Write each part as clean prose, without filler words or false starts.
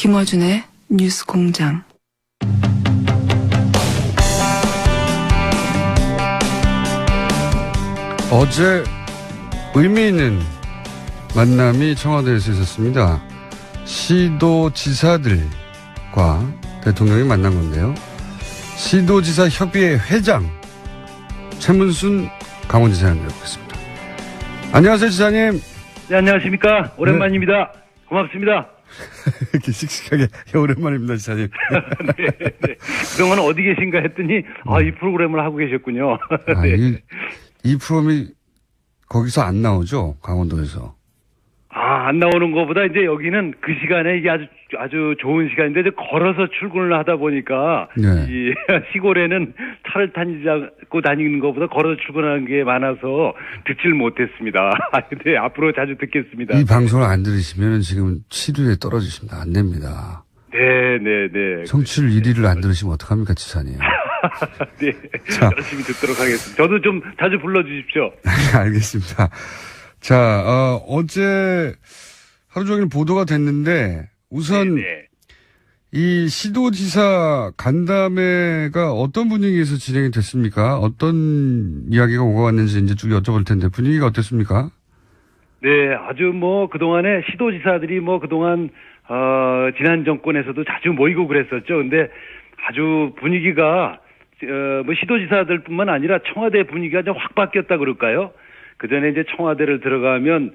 김어준의 뉴스 공장. 어제 의미 있는 만남이 청와대에서 있었습니다. 시도지사들과 대통령이 만난 건데요. 시도지사 협의회 회장 최문순 강원지사님 뵙겠습니다. 안녕하세요, 지사님. 네, 안녕하십니까. 오랜만입니다. 네. 고맙습니다. 이렇게 씩씩하게 오랜만입니다, 지사님. 네, 네. 그동안 어디 계신가 했더니 이 프로그램을 하고 계셨군요. 네. 이 프로그램이 거기서 안 나오죠, 강원도에서. 안 나오는 것보다 이제 여기는 그 시간에 이게 아주 좋은 시간인데 이제 걸어서 출근을 하다 보니까 네. 이 시골에는 차를 타고 다니는 것보다 걸어서 출근하는 게 많아서 듣질 못했습니다. 근데 앞으로 자주 듣겠습니다. 이 방송을 안 들으시면 지금 치료에 떨어지십니다. 안 됩니다. 네. 청취율 1위를 안 들으시면 어떡합니까, 지사님. 네. 자. 열심히 듣도록 하겠습니다. 저도 좀 자주 불러주십시오. 알겠습니다. 자, 어제 하루 종일 보도가 됐는데 우선 네네. 이 시도지사 간담회가 어떤 분위기에서 진행이 됐습니까? 어떤 이야기가 오고 갔는지 이제 쭉 여쭤볼 텐데 분위기가 어땠습니까? 네, 아주 그동안에 시도지사들이 그동안, 지난 정권에서도 자주 모이고 그랬었죠. 근데 아주 분위기가, 시도지사들 뿐만 아니라 청와대 분위기가 좀 확 바뀌었다 그럴까요? 그 전에 이제 청와대를 들어가면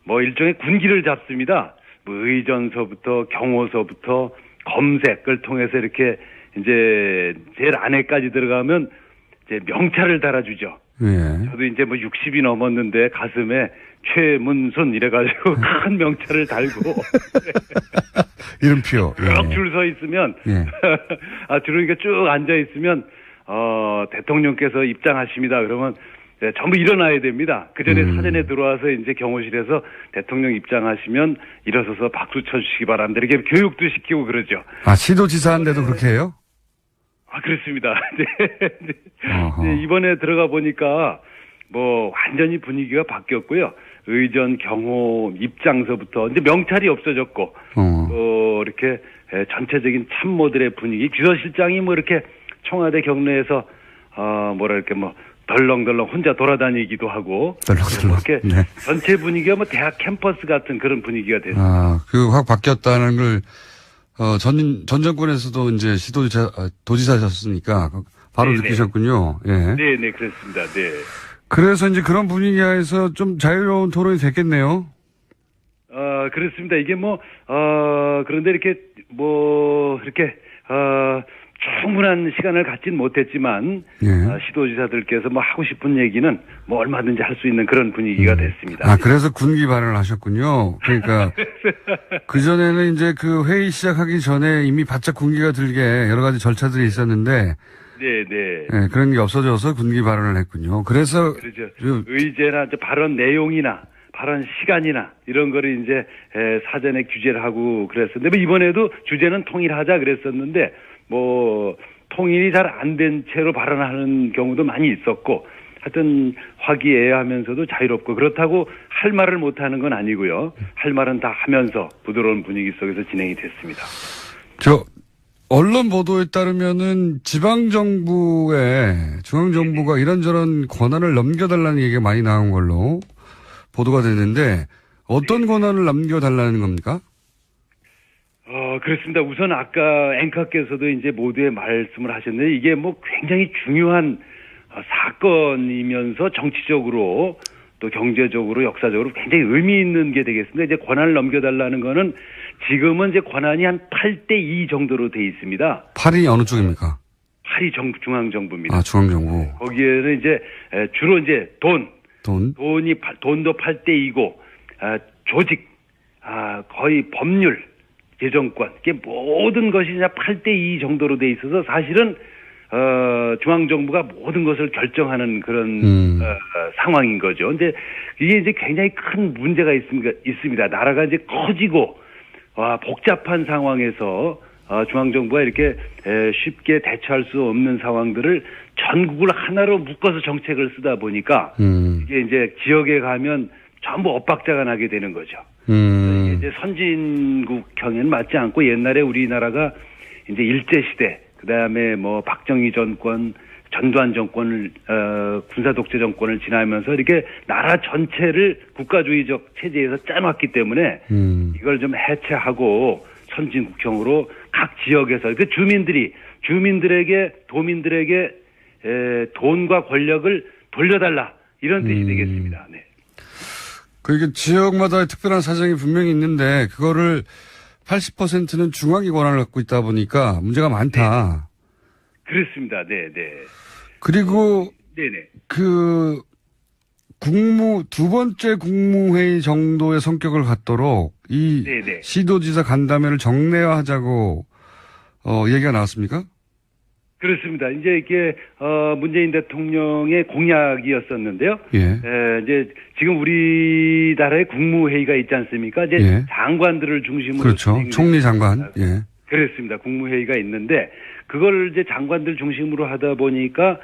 일종의 군기를 잡습니다. 의전서부터 경호서부터 검색을 통해서 이렇게 이제 제일 안에까지 들어가면 이제 명찰을 달아주죠. 네. 저도 이제 60이 넘었는데 가슴에 최문순 이래가지고 큰 명찰을 달고 이름표. 쭉 줄 서 있으면 예. 그러니까 쭉 앉아 있으면 대통령께서 입장하십니다. 그러면 네, 전부 일어나야 됩니다. 그 전에 사전에 들어와서 이제 경호실에서 대통령 입장하시면 일어서서 박수 쳐주시기 바랍니다. 이렇게 교육도 시키고 그러죠. 시도지사인데도 그렇게 해요? 그렇습니다. 네. 네, 이번에 들어가 보니까 완전히 분위기가 바뀌었고요. 의전, 경호, 입장서부터 이제 명찰이 없어졌고, 이렇게 전체적인 참모들의 분위기, 비서실장이 이렇게 청와대 경내에서 덜렁덜렁 혼자 돌아다니기도 하고. 덜렁덜렁. 이렇게 네. 전체 분위기가 대학 캠퍼스 같은 그런 분위기가 됐습니다. 확 바뀌었다는 걸, 전 정권에서도 이제 도지사셨으니까 바로 네네. 느끼셨군요. 예. 네네, 그렇습니다. 네. 그래서 이제 그런 분위기에서 좀 자유로운 토론이 됐겠네요. 그렇습니다. 이게 그런데 이렇게 충분한 시간을 갖진 못했지만, 예. 시도지사들께서 하고 싶은 얘기는 얼마든지 할 수 있는 그런 분위기가 됐습니다. 그래서 군기 발언을 하셨군요. 그러니까, 그전에는 이제 그 회의 시작하기 전에 이미 바짝 군기가 들게 여러 가지 절차들이 있었는데, 네네. 네, 그런 게 없어져서 군기 발언을 했군요. 그래서. 그렇죠. 의제나 발언 내용이나 발언 시간이나 이런 거를 이제 사전에 규제를 하고 그랬었는데, 이번에도 주제는 통일하자 그랬었는데, 통일이 잘 안 된 채로 발언하는 경우도 많이 있었고, 하여튼 화기애애하면서도 자유롭고, 그렇다고 할 말을 못하는 건 아니고요. 할 말은 다 하면서 부드러운 분위기 속에서 진행이 됐습니다. 언론 보도에 따르면은 중앙정부가 이런저런 권한을 넘겨달라는 얘기가 많이 나온 걸로 보도가 됐는데, 어떤 권한을 넘겨달라는 겁니까? 그렇습니다. 우선 아까 앵커께서도 이제 모두의 말씀을 하셨는데, 이게 굉장히 중요한 사건이면서 정치적으로 또 경제적으로 역사적으로 굉장히 의미 있는 게 되겠습니다. 이제 권한을 넘겨달라는 거는 지금은 이제 권한이 한 8대2 정도로 돼 있습니다. 8이 어느 쪽입니까? 8이 중앙정부입니다. 중앙정부. 거기에는 이제 주로 이제 돈도 8대2고, 조직, 거의 법률, 재정권, 이게 모든 것이 그냥 8대2 정도로 돼 있어서 사실은, 중앙정부가 모든 것을 결정하는 그런, 상황인 거죠. 근데 이게 이제 굉장히 큰 문제가 있습니다. 나라가 이제 커지고, 복잡한 상황에서, 중앙정부가 이렇게 쉽게 대처할 수 없는 상황들을 전국을 하나로 묶어서 정책을 쓰다 보니까, 이게 이제 지역에 가면 전부 엇박자가 나게 되는 거죠. 이제 선진국형에는 맞지 않고 옛날에 우리나라가 이제 일제시대, 그 다음에 뭐 박정희 정권, 전두환 정권을, 군사 독재 정권을 지나면서 이렇게 나라 전체를 국가주의적 체제에서 짜놨기 때문에 이걸 좀 해체하고 선진국형으로 각 지역에서 그 주민들에게 도민들에게 돈과 권력을 돌려달라 이런 뜻이 되겠습니다. 네. 그게 지역마다의 특별한 사정이 분명히 있는데 그거를 80%는 중앙이 권한을 갖고 있다 보니까 문제가 많다. 네. 그렇습니다. 네, 네. 그리고 네네. 그 두 번째 국무회의 정도의 성격을 갖도록 이 네네. 시도지사 간담회를 정례화하자고 얘기가 나왔습니까? 그렇습니다. 이제 이게 문재인 대통령의 공약이었었는데요. 예. 이제 지금 우리나라에 국무회의가 있지 않습니까? 이제 예. 장관들을 중심으로 그렇죠. 총리 장관. 예. 그렇습니다. 국무회의가 있는데 그걸 이제 장관들 중심으로 하다 보니까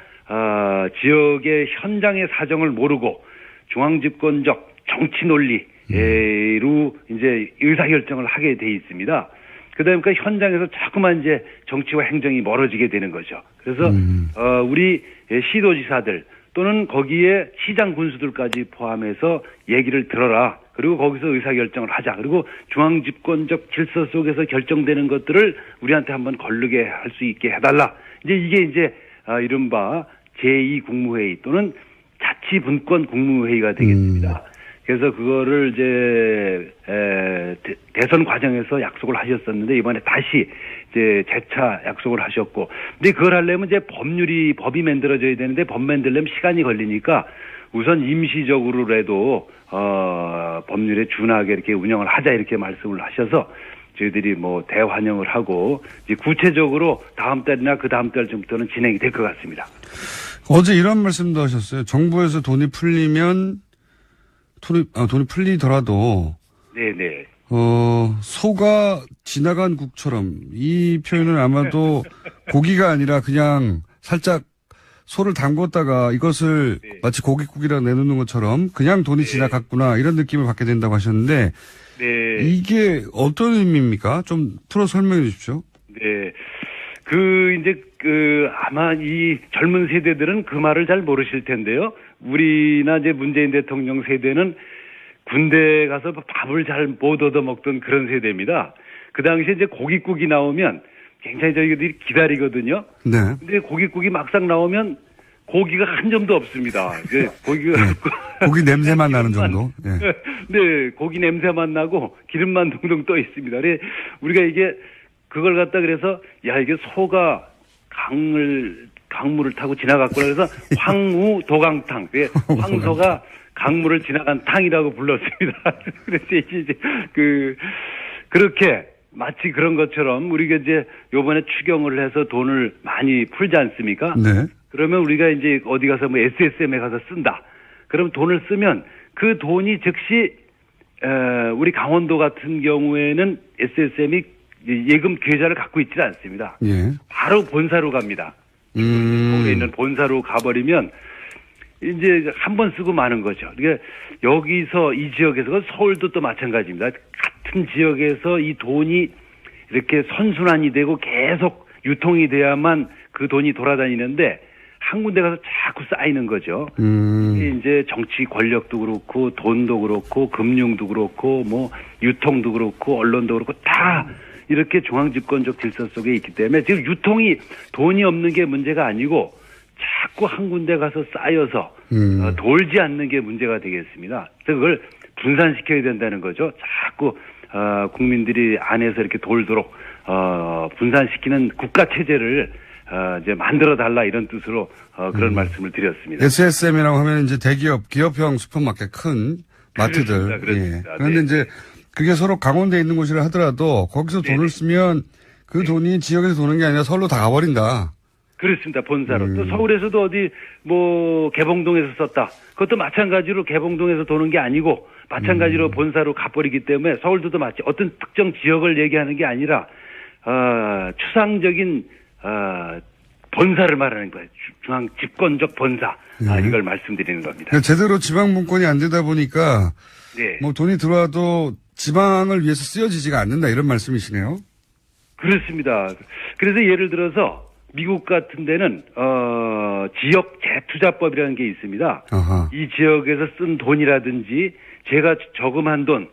지역의 현장의 사정을 모르고 중앙집권적 정치 논리로 이제 의사결정을 하게 돼 있습니다. 그러니까 현장에서 자꾸만 이제 정치와 행정이 멀어지게 되는 거죠. 그래서 우리 시도지사들 또는 거기에 시장 군수들까지 포함해서 얘기를 들어라. 그리고 거기서 의사결정을 하자. 그리고 중앙집권적 질서 속에서 결정되는 것들을 우리한테 한번 거르게 할 수 있게 해달라. 이게 이제 이른바 제2 국무회의 또는 자치분권 국무회의가 되겠습니다. 그래서 그거를 이제 대선 과정에서 약속을 하셨었는데 이번에 다시 이제 재차 약속을 하셨고, 근데 그걸 하려면 이제 법이 만들어져야 되는데 법 만들려면 시간이 걸리니까 우선 임시적으로라도 법률에 준하게 이렇게 운영을 하자 이렇게 말씀을 하셔서 저희들이 뭐 대환영을 하고 이제 구체적으로 다음 달이나 그 다음 달쯤부터는 진행이 될 것 같습니다. 어제 이런 말씀도 하셨어요. 정부에서 돈이 풀리면 돈이 풀리더라도 네네. 소가 지나간 국처럼 이 표현은 아마도 고기가 아니라 그냥 살짝 소를 담궜다가 이것을 네. 마치 고깃국이라 내놓는 것처럼 그냥 돈이 네. 지나갔구나 이런 느낌을 받게 된다고 하셨는데 네. 이게 어떤 의미입니까? 좀 풀어 설명해 주십시오. 네. 아마 이 젊은 세대들은 그 말을 잘 모르실 텐데요. 우리나 이제 문재인 대통령 세대는 군대 가서 밥을 잘 못 얻어 먹던 그런 세대입니다. 그 당시에 이제 고깃국이 나오면 굉장히 저희들이 기다리거든요. 네. 근데 고깃국이 막상 나오면 고기가 한 점도 없습니다. 고기가. 고기 냄새만 나는 정도. 네. 네, 고기 냄새만 나고 기름만 동동 떠 있습니다. 그래, 우리가 그걸 갖다 그래서, 야, 이게 소가 강물을 타고 지나갔구나. 그래서 황우도강탕. 황소가 강물을 지나간 탕이라고 불렀습니다. 그래서 이제 그렇게 마치 그런 것처럼 우리가 이제 요번에 추경을 해서 돈을 많이 풀지 않습니까? 네. 그러면 우리가 이제 어디 가서 뭐 SSM에 가서 쓴다. 그럼 돈을 쓰면 그 돈이 즉시 우리 강원도 같은 경우에는 SSM이 예금 계좌를 갖고 있지 않습니다. 예. 바로 본사로 갑니다. 서울에 있는 본사로 가버리면 이제 한 번 쓰고 마는 거죠. 그러니까 여기서 이 지역에서 서울도 또 마찬가지입니다. 같은 지역에서 이 돈이 이렇게 선순환이 되고 계속 유통이 돼야만 그 돈이 돌아다니는데 한 군데 가서 자꾸 쌓이는 거죠. 이제 정치 권력도 그렇고 돈도 그렇고 금융도 그렇고 뭐 유통도 그렇고 언론도 그렇고 다 이렇게 중앙집권적 질서 속에 있기 때문에 지금 유통이 돈이 없는 게 문제가 아니고 자꾸 한 군데 가서 쌓여서 돌지 않는 게 문제가 되겠습니다. 그래서 그걸 분산시켜야 된다는 거죠. 자꾸 국민들이 안에서 이렇게 돌도록 분산시키는 국가 체제를 이제 만들어 달라 이런 뜻으로 그런 말씀을 드렸습니다. SSM이라고 하면 이제 대기업, 기업형 슈퍼마켓 큰 마트들. 그렇습니다. 예. 그런데 네. 이제 그게 서로 강원도에 있는 곳이라 하더라도 거기서 네. 돈을 쓰면 그 돈이 지역에서 도는 게 아니라 서울로 다 가버린다. 그렇습니다. 본사로. 또 서울에서도 어디 뭐 개봉동에서 썼다. 그것도 마찬가지로 개봉동에서 도는 게 아니고 마찬가지로 본사로 가버리기 때문에 서울도 마치 어떤 특정 지역을 얘기하는 게 아니라 추상적인 본사를 말하는 거예요. 중앙 집권적 본사. 이걸 말씀드리는 겁니다. 제대로 지방 분권이 안 되다 보니까 네. 뭐 돈이 들어와도 지방을 위해서 쓰여지지가 않는다 이런 말씀이시네요. 그렇습니다. 그래서 예를 들어서 미국 같은 데는 지역 재투자법이라는 게 있습니다. 아하. 이 지역에서 쓴 돈이라든지 제가 저금한 돈,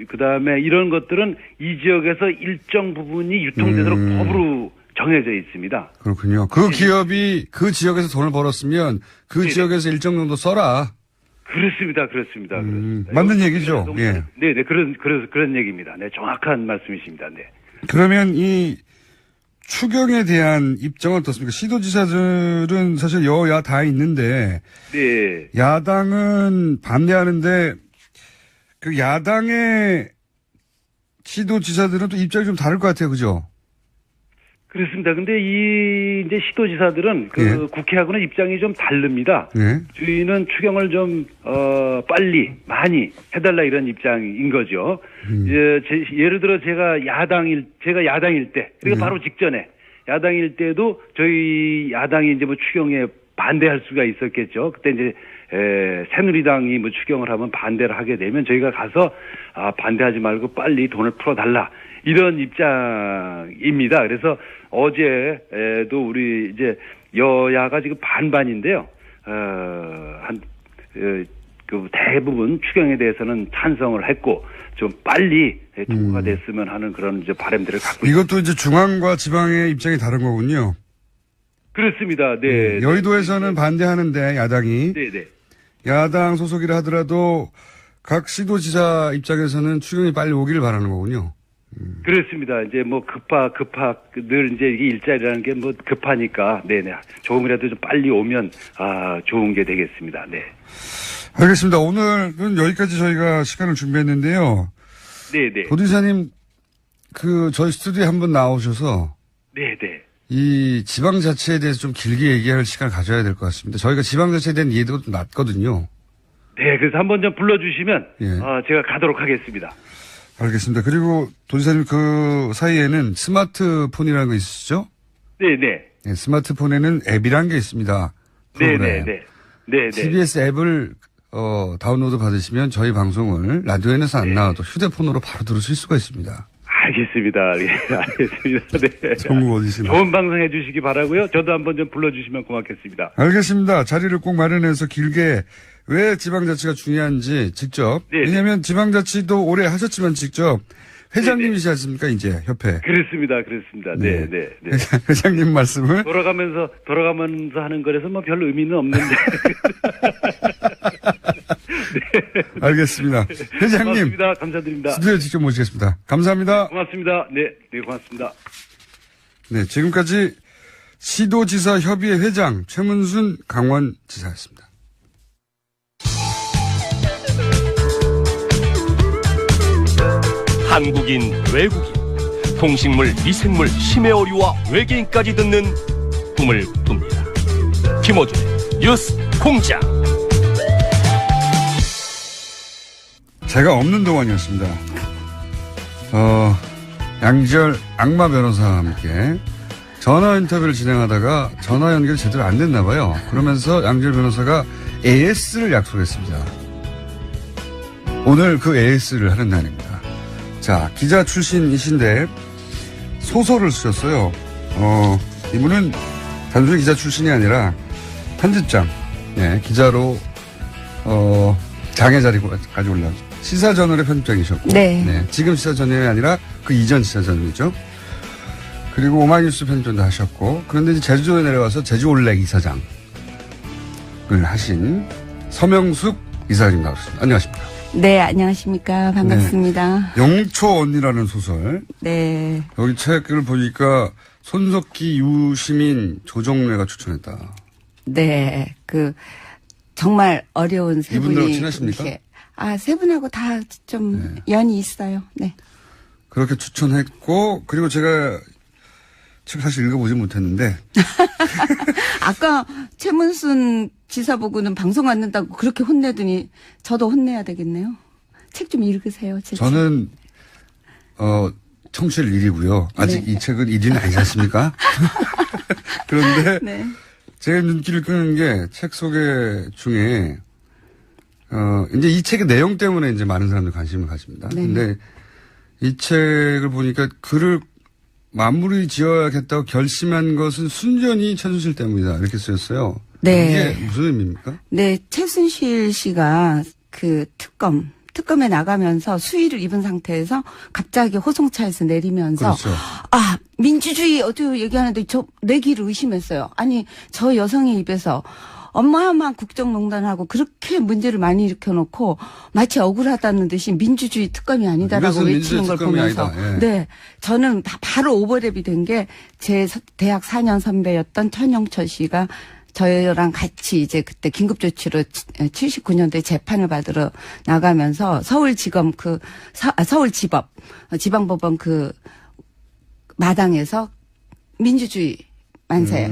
그다음에 이런 것들은 이 지역에서 일정 부분이 유통되도록 법으로 정해져 있습니다. 그렇군요. 그 기업이 그 지역에서 돈을 벌었으면 그 네네. 지역에서 일정 정도 써라. 그렇습니다. 그렇습니다. 맞는 얘기죠. 예. 네네. 그런 얘기입니다. 네. 정확한 말씀이십니다. 네. 그러면 이 추경에 대한 입장은 어떻습니까? 시도지사들은 사실 여야 다 있는데 네. 야당은 반대하는데 그 야당의 시도지사들은 또 입장이 좀 다를 것 같아요. 그죠? 그렇습니다. 근데 이제 시도지사들은 그 예. 국회하고는 입장이 좀 다릅니다. 네. 저희는 추경을 좀, 빨리, 많이 해달라 이런 입장인 거죠. 예를 들어 제가 야당일 때, 그리고 바로 직전에, 야당일 때도 저희 야당이 이제 뭐 추경에 반대할 수가 있었겠죠. 그때 이제, 새누리당이 뭐 추경을 하면 반대를 하게 되면 저희가 가서, 반대하지 말고 빨리 돈을 풀어달라. 이런 입장입니다. 그래서 어제도 우리 이제 여야가 지금 반반인데요. 그 대부분 추경에 대해서는 찬성을 했고 좀 빨리 통과가 됐으면 하는 그런 이제 바람들을 갖고 있습니다. 이것도 이제 중앙과 지방의 입장이 다른 거군요. 그렇습니다. 네. 여의도에서는 반대하는데 야당이 네네. 야당 소속이라 하더라도 각 시도지사 입장에서는 추경이 빨리 오기를 바라는 거군요. 그렇습니다. 이제 뭐 늘 이제 이게 일자리라는 게 뭐 급하니까, 네네. 조금이라도 좀 빨리 오면, 좋은 게 되겠습니다. 네. 알겠습니다. 오늘은 여기까지 저희가 시간을 준비했는데요. 네네. 도지사님, 저희 스튜디오에 한번 나오셔서 네네. 이 지방자치에 대해서 좀 길게 얘기할 시간을 가져야 될 것 같습니다. 저희가 지방자치에 대한 이해도가 좀 낮거든요. 네, 그래서 한번 좀 불러주시면, 예. 제가 가도록 하겠습니다. 알겠습니다. 그리고 도지사님 그 사이에는 스마트폰이라는 거 있으시죠? 네네. 네, 스마트폰에는 앱이라는 게 있습니다. 프로그램. 네네. TBS 앱을 다운로드 받으시면 저희 방송을 라디오에서 안 나와도 휴대폰으로 바로 들으실 수가 있습니다. 알겠습니다. 예, 알겠습니다. 네. 전국 어디시나. 좋은 방송 해주시기 바라고요. 저도 한번 좀 불러주시면 고맙겠습니다. 알겠습니다. 자리를 꼭 마련해서 길게 왜 지방자치가 중요한지 직접. 네네. 왜냐하면 지방자치도 오래 하셨지만 직접 회장님이시지 않습니까? 이제 협회. 그렇습니다. 네. 네. 회장님 말씀을. 돌아가면서 하는 거라서 뭐 별 의미는 없는데. 네. 알겠습니다. 회장님. 고맙습니다. 감사드립니다. 스튜디오에 직접 모시겠습니다. 감사합니다. 고맙습니다. 네, 고맙습니다. 네, 지금까지 시도지사 협의회 회장 최문순 강원지사였습니다. 한국인, 외국인, 동식물, 미생물, 심해 어류와 외계인까지 듣는 꿈을 꿉니다. 김어준의 뉴스 공장. 제가 없는 동안이었습니다. 양지열 악마 변호사와 함께 전화 인터뷰를 진행하다가 전화 연결이 제대로 안 됐나 봐요. 그러면서 양지열 변호사가 AS를 약속했습니다. 오늘 그 AS를 하는 날입니다. 자, 기자 출신이신데 소설을 쓰셨어요. 이분은 단순히 기자 출신이 아니라 편집장, 예, 기자로 장애 자리까지 올라왔죠. 시사저널의 편집장이셨고, 네. 지금 시사저널이 아니라 그 이전 시사저널이죠. 그리고 오마이뉴스 편집장도 하셨고, 그런데 이제 제주도에 내려와서 제주올렉 이사장을 하신 서명숙 이사장님 나오셨습니다. 안녕하십니까? 네, 안녕하십니까. 반갑습니다. 영초 언니라는 소설. 네. 여기 책을 보니까 손석희, 유시민, 조정래가 추천했다. 네. 정말 어려운 세 분이. 이분들하고 친하십니까? 이렇게, 세 분하고 다 좀 연이 있어요. 네. 그렇게 추천했고, 그리고 제가 책 사실 읽어보지 못했는데. 아까 최문순 지사 보고는 방송 안 된다고 그렇게 혼내더니 저도 혼내야 되겠네요. 책 좀 읽으세요. 제 저는, 청취율 1위고요. 아직 네. 이 책은 1위는 아니지 않습니까? 그런데 네. 제가 눈길을 끄는 게 책 소개 중에 이제 이 책의 내용 때문에 이제 많은 사람들이 관심을 가집니다. 네. 근데 이 책을 보니까 글을 마무리 지어야겠다고 결심한 것은 순전히 최순실 때문이다. 이렇게 쓰였어요. 네. 이게 무슨 의미입니까? 네, 최순실 씨가 그 특검에 나가면서 수위를 입은 상태에서 갑자기 호송차에서 내리면서 그렇죠. 아, 민주주의 어떻게 얘기하는데 저 내기를 의심했어요. 아니, 저 여성의 입에서 어마어마한 국정농단하고 그렇게 문제를 많이 일으켜놓고 마치 억울하다는 듯이 민주주의 특검이 아니다라고 이것은 외치는 걸 민주주의 특검이 보면서 아니다. 예. 네, 저는 바로 오버랩이 된 게 제 대학 4년 선배였던 천영철 씨가 저희랑 같이 이제 그때 긴급조치로 79년도에 재판을 받으러 나가면서 서울지검 서울지법 지방법원 그 마당에서 민주주의 만세,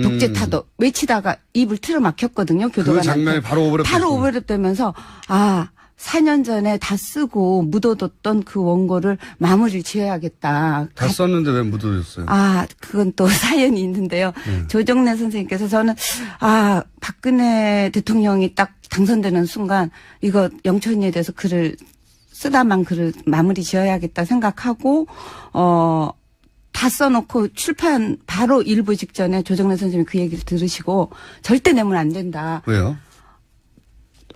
독재 타도 외치다가 입을 틀어 막혔거든요. 그 교도관한테. 장면이 바로 오버랩. 바로 오버랩 되면서 4년 전에 다 쓰고 묻어뒀던 그 원고를 마무리를 지어야겠다. 다 썼는데 왜 묻어줬어요? 그건 또 사연이 있는데요. 조정래 선생님께서 저는 박근혜 대통령이 딱 당선되는 순간 이거 영천이에 대해서 글을 쓰다만 글을 마무리 지어야겠다 생각하고 다 써놓고 출판 바로 일부 직전에 조정래 선생님이 그 얘기를 들으시고 절대 내면 안 된다. 왜요?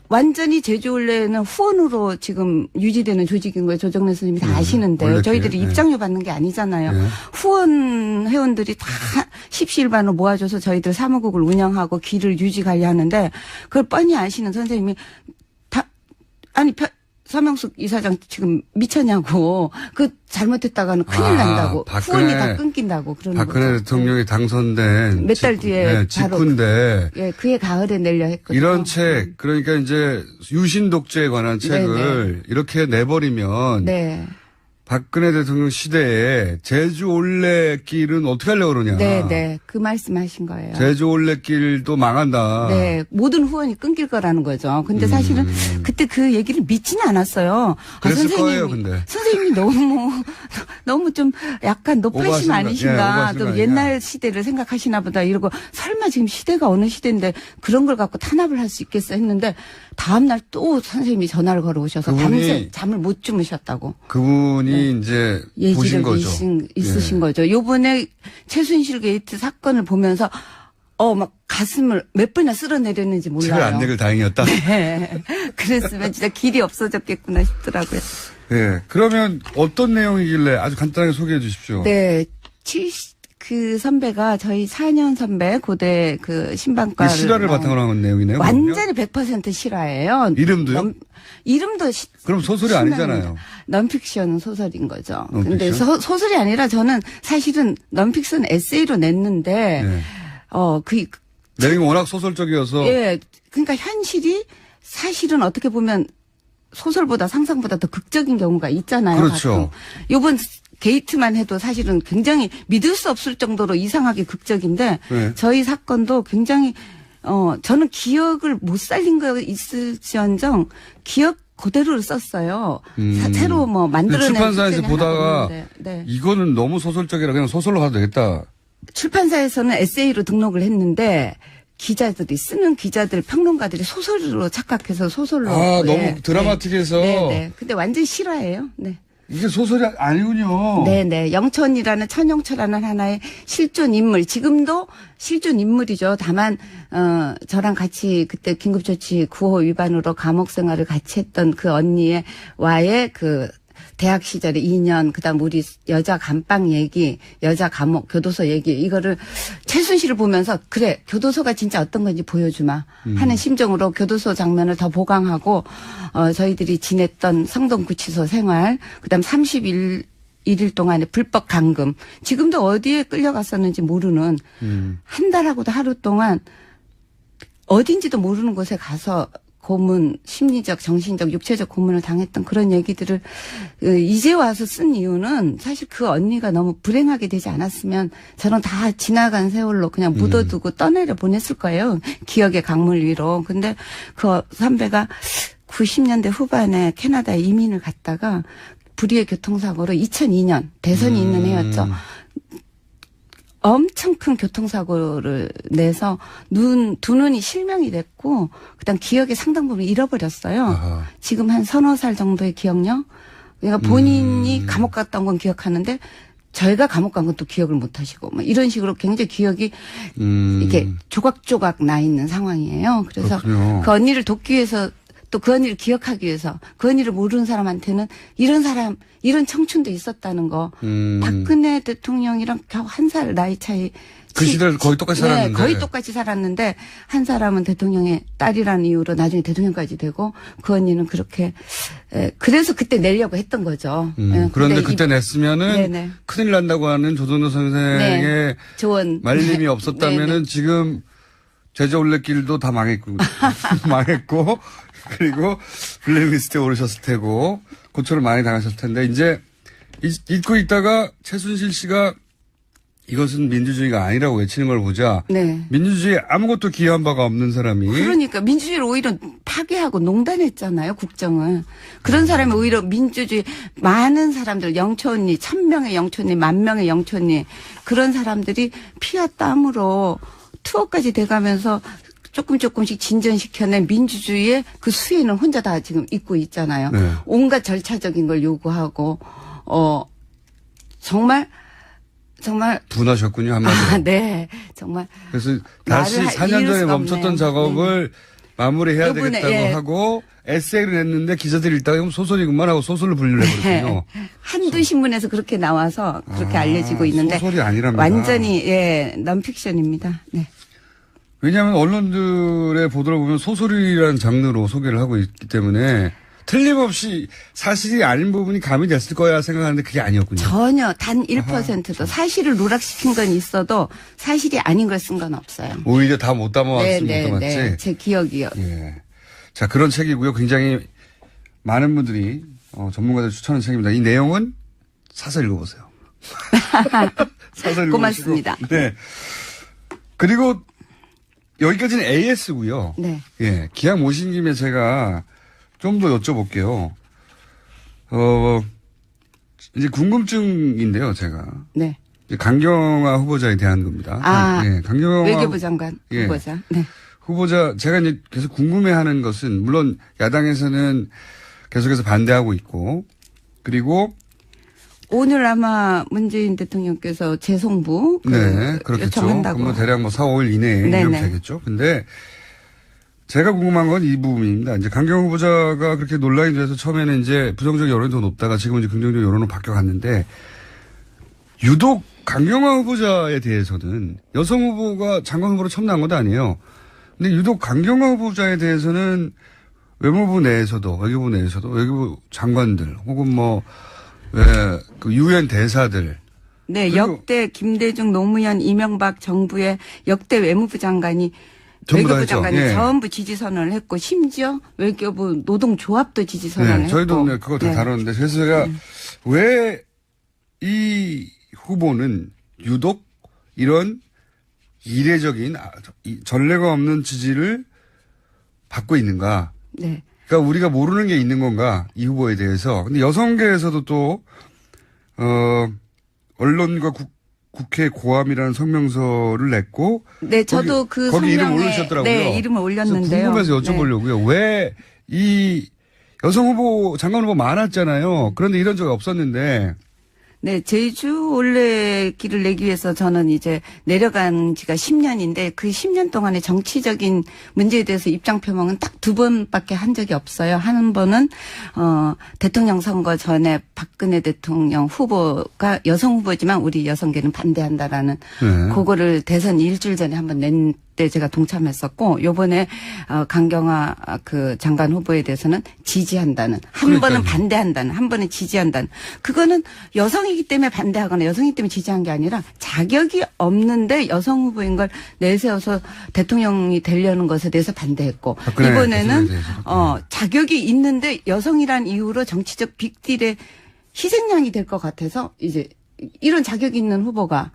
완전히 제주올레는 후원으로 지금 유지되는 조직인 거예요. 조정래 선생님이 다 아시는데요. 원래 저희들이 그래요? 입장료 받는 게 아니잖아요. 후원 회원들이 다 십시일반으로 모아줘서 저희들 사무국을 운영하고 길을 유지 관리하는데 그걸 뻔히 아시는 선생님이 서명숙 이사장 지금 미쳤냐고. 그 잘못했다가는 큰일 난다고. 후원이 다 끊긴다고 그러는 거죠. 박근혜 대통령이 당선된 몇 달 뒤에 바로 직후인데 그해 가을에 내려 했거든요. 이런 책 그러니까 이제 유신 독재에 관한 책을 이렇게 내버리면 네. 박근혜 대통령 시대에 제주 올레길은 어떻게 하려고 그러냐. 네. 그 말씀하신 거예요. 제주 올레길도 망한다. 네. 모든 후원이 끊길 거라는 거죠. 근데 사실은 그때 그 얘기를 믿지는 않았어요. 그랬을 거예요, 근데. 선생님이 너무 좀 약간 높으신 오버하신 아니신가. 오버하신 거 또 아니냐. 옛날 시대를 생각하시나 보다 이러고 설마 지금 시대가 어느 시대인데 그런 걸 갖고 탄압을 할 수 있겠어 했는데 다음날 또 선생님이 전화를 걸어오셔서 밤새 잠을 못 주무셨다고. 그분이 이제 보신 거죠. 있으신 거죠. 요번에 최순실 게이트 사건을 보면서 막 가슴을 몇 번이나 쓸어내렸는지 몰라요. 책을 안 내길 다행이었다. 네. 그랬으면 진짜 길이 없어졌겠구나 싶더라고요. 네. 그러면 어떤 내용이길래 아주 간단하게 소개해 주십시오. 네. 그 선배가 저희 4년 선배 고대 그 신방과를 실화를 바탕으로 한 내용이네요. 완전히 100% 실화예요. 이름도요? 이름도 그럼 소설이 아니잖아요. 넌픽션 소설인 거죠. 넌픽션? 근데 소설이 아니라 저는 사실은 넌픽션 에세이로 냈는데 내용이 워낙 소설적이어서 그러니까 현실이 사실은 어떻게 보면 소설보다 상상보다 더 극적인 경우가 있잖아요. 그렇죠. 요번 게이트만 해도 사실은 굉장히 믿을 수 없을 정도로 이상하게 극적인데 저희 사건도 굉장히 저는 기억을 못 살린 거 있을지언정 기억 그대로를 썼어요. 새로 만들어낸 출판사에서 소설이 보다가 하나 없는데, 이거는 너무 소설적이라 그냥 소설로 가도 되겠다. 출판사에서는 에세이로 등록을 했는데 쓰는 기자들, 평론가들이 소설로 착각해서 소설로. 너무 드라마틱해서. 네. 근데 완전 실화예요. 네. 이게 소설이 아니군요. 네. 영천이라는 천영철이라는 하나의 실존 인물. 지금도 실존 인물이죠. 다만 저랑 같이 그때 긴급조치 9호 위반으로 감옥 생활을 같이 했던 그 와의 그 대학 시절에 2년, 그다음 우리 여자 감방 얘기, 여자 감옥, 교도소 얘기, 이거를 최순실을 보면서 그래, 교도소가 진짜 어떤 건지 보여주마 하는 심정으로 교도소 장면을 더 보강하고, 저희들이 지냈던 성동구치소 생활, 그다음 31일 동안의 불법 감금, 지금도 어디에 끌려갔었는지 모르는 한 달하고도 하루 동안 어딘지도 모르는 곳에 가서 고문, 심리적, 정신적, 육체적 고문을 당했던 그런 얘기들을 이제 와서 쓴 이유는 사실 그 언니가 너무 불행하게 되지 않았으면 저는 다 지나간 세월로 그냥 묻어두고 떠내려 보냈을 거예요. 기억의 강물 위로. 근데 그 선배가 90년대 후반에 캐나다에 이민을 갔다가 불의의 교통사고로 2002년 대선이 있는 해였죠. 엄청 큰 교통사고를 내서 두 눈이 실명이 됐고 그다음 기억의 상당 부분 잃어버렸어요. 아하. 지금 한 서너 살 정도의 기억력. 그러니까 본인이 감옥 갔다 온 건 기억하는데 저희가 감옥 간 건 또 기억을 못 하시고 뭐 이런 식으로 굉장히 기억이 이렇게 조각조각 나 있는 상황이에요. 그래서 그렇군요. 그 언니를 돕기 위해서 또 그 언니를 기억하기 위해서 그 언니를 모르는 사람한테는 이런 청춘도 있었다는 거. 박근혜 대통령이랑 겨우 한 살 나이 차이. 그 시대를 거의 똑같이 살았는데. 네, 거의 똑같이 살았는데 한 사람은 대통령의 딸이라는 이유로 나중에 대통령까지 되고 그 언니는 그렇게 그래서 그때 내려고 했던 거죠. 그런데 그때 냈으면은 네네. 큰일 난다고 하는 조선호 선생의 네. 조언. 말림이 없었다면은 네네. 지금 제자올레길도 다 망했고 망했고 그리고 블랙리스트에 오르셨을 테고 고초를 많이 당하셨을 텐데 이제 잊고 있다가 최순실 씨가 이것은 민주주의가 아니라고 외치는 걸 보자. 네. 민주주의에 아무것도 기여한 바가 없는 사람이. 그러니까 민주주의를 오히려 파괴하고 농단했잖아요, 국정을. 그런 사람이 오히려 민주주의 많은 사람들 영촌리 1000명의 영촌리 10,000명의 영촌리 그런 사람들이 피와 땀으로 투어까지 돼가면서 조금씩 진전시켜낸 민주주의의 그 수혜는 혼자 다 지금 입고 있잖아요. 네. 온갖 절차적인 걸 요구하고 정말 분하셨군요, 한마디로. 네. 정말. 그래서 다시 4년 전에 멈췄던 없네요. 작업을 마무리해야 요번에, 되겠다고 예. 하고 에세이를 냈는데 기자들이 읽다가 이건 소설이구만 하고 소설을 분류를 해버렸군요. 한두 신문에서 그렇게 나와서 그렇게 알려지고 있는데. 소설이 아니랍니다. 완전히, 넌픽션입니다. 네. 왜냐하면 언론들의 보도를 보면 소설이라는 장르로 소개를 하고 있기 때문에 틀림없이 사실이 아닌 부분이 가미됐을 거야 생각하는데 그게 아니었군요. 전혀 단 1%도 사실을 누락시킨 건 있어도 사실이 아닌 걸 쓴 건 없어요. 오히려 다 못 담아왔지 못 담았지. 네. 제 기억이요. 예. 자, 그런 책이고요. 굉장히 많은 분들이 전문가들 추천하는 책입니다. 이 내용은 사서 읽어보세요. 사서 읽어보시고. 고맙습니다. 네. 그리고 여기까지는 AS고요. 네. 예. 기왕 모신 김에 제가 좀 더 여쭤볼게요. 이제 궁금증인데요, 제가. 네. 강경화 후보자에 대한 겁니다. 예. 강경화 외교부 장관 예. 후보자. 네. 후보자, 제가 이제 계속 궁금해하는 것은, 물론 야당에서는 계속해서 반대하고 있고, 그리고 오늘 아마 문재인 대통령께서 재송부 네, 그렇겠죠. 요청한다고. 그럼 뭐 대략 4, 5일 이내에 네네. 이러면 되겠죠. 근데 제가 궁금한 건 이 부분입니다. 이제 강경 후보자가 그렇게 논란이 돼서 처음에는 이제 부정적 여론이 더 높다가 지금은 이제 긍정적 여론으로 바뀌어갔는데 유독 강경화 후보자에 대해서는 여성 후보가 장관 후보로 처음 나온 것도 아니에요. 근데 유독 강경화 후보자에 대해서는 외무부 내에서도 외교부 내에서도 외교부 장관들 혹은 그 유엔 대사들 네, 그리고 역대 김대중, 노무현, 이명박 정부의 역대 외무부 장관이 전부 다 외교부 했죠. 장관이 예. 전부 지지선언을 했고 심지어 외교부 노동조합도 지지선언을 했고. 저희도 그거 다 다뤘는데 그래서 제가 왜 이 후보는 유독 이런 이례적인 전례가 없는 지지를 받고 있는가? 네. 그러니까 우리가 모르는 게 있는 건가? 이 후보에 대해서. 근데 여성계에서도 또 언론과 국회 고함이라는 성명서를 냈고. 네, 저도 그 거기 이름 성명에 올리셨더라고요. 네, 이름을 올렸는데요. 궁금해서 여쭤보려고요. 왜 이 여성 후보, 장관 후보 많았잖아요. 그런데 이런 적이 없었는데. 네, 제주 올레길을 내기 위해서 저는 이제 내려간 지가 10년인데 그 10년 동안의 정치적인 문제에 대해서 입장 표명은 딱 2번밖에 한 적이 없어요. 한 번은 대통령 선거 전에 박근혜 대통령 후보가 여성 후보지만 우리 여성계는 반대한다라는 네. 그거를 대선 일주일 전에 한번 낸 때 제가 동참했었고 요번에 강경화 그 장관 후보에 대해서는 지지한다는 한 번은 반대한다는 한 번은 지지한다는 그거는 여성이기 때문에 반대하거나 여성이기 때문에 지지한 게 아니라 자격이 없는데 여성 후보인 걸 내세워서 대통령이 되려는 것에 대해서 반대했고 이번에는 자격이 있는데 여성이란 이유로 정치적 빅딜의 희생양이 될 것 같아서 이제 이런 자격이 있는 후보가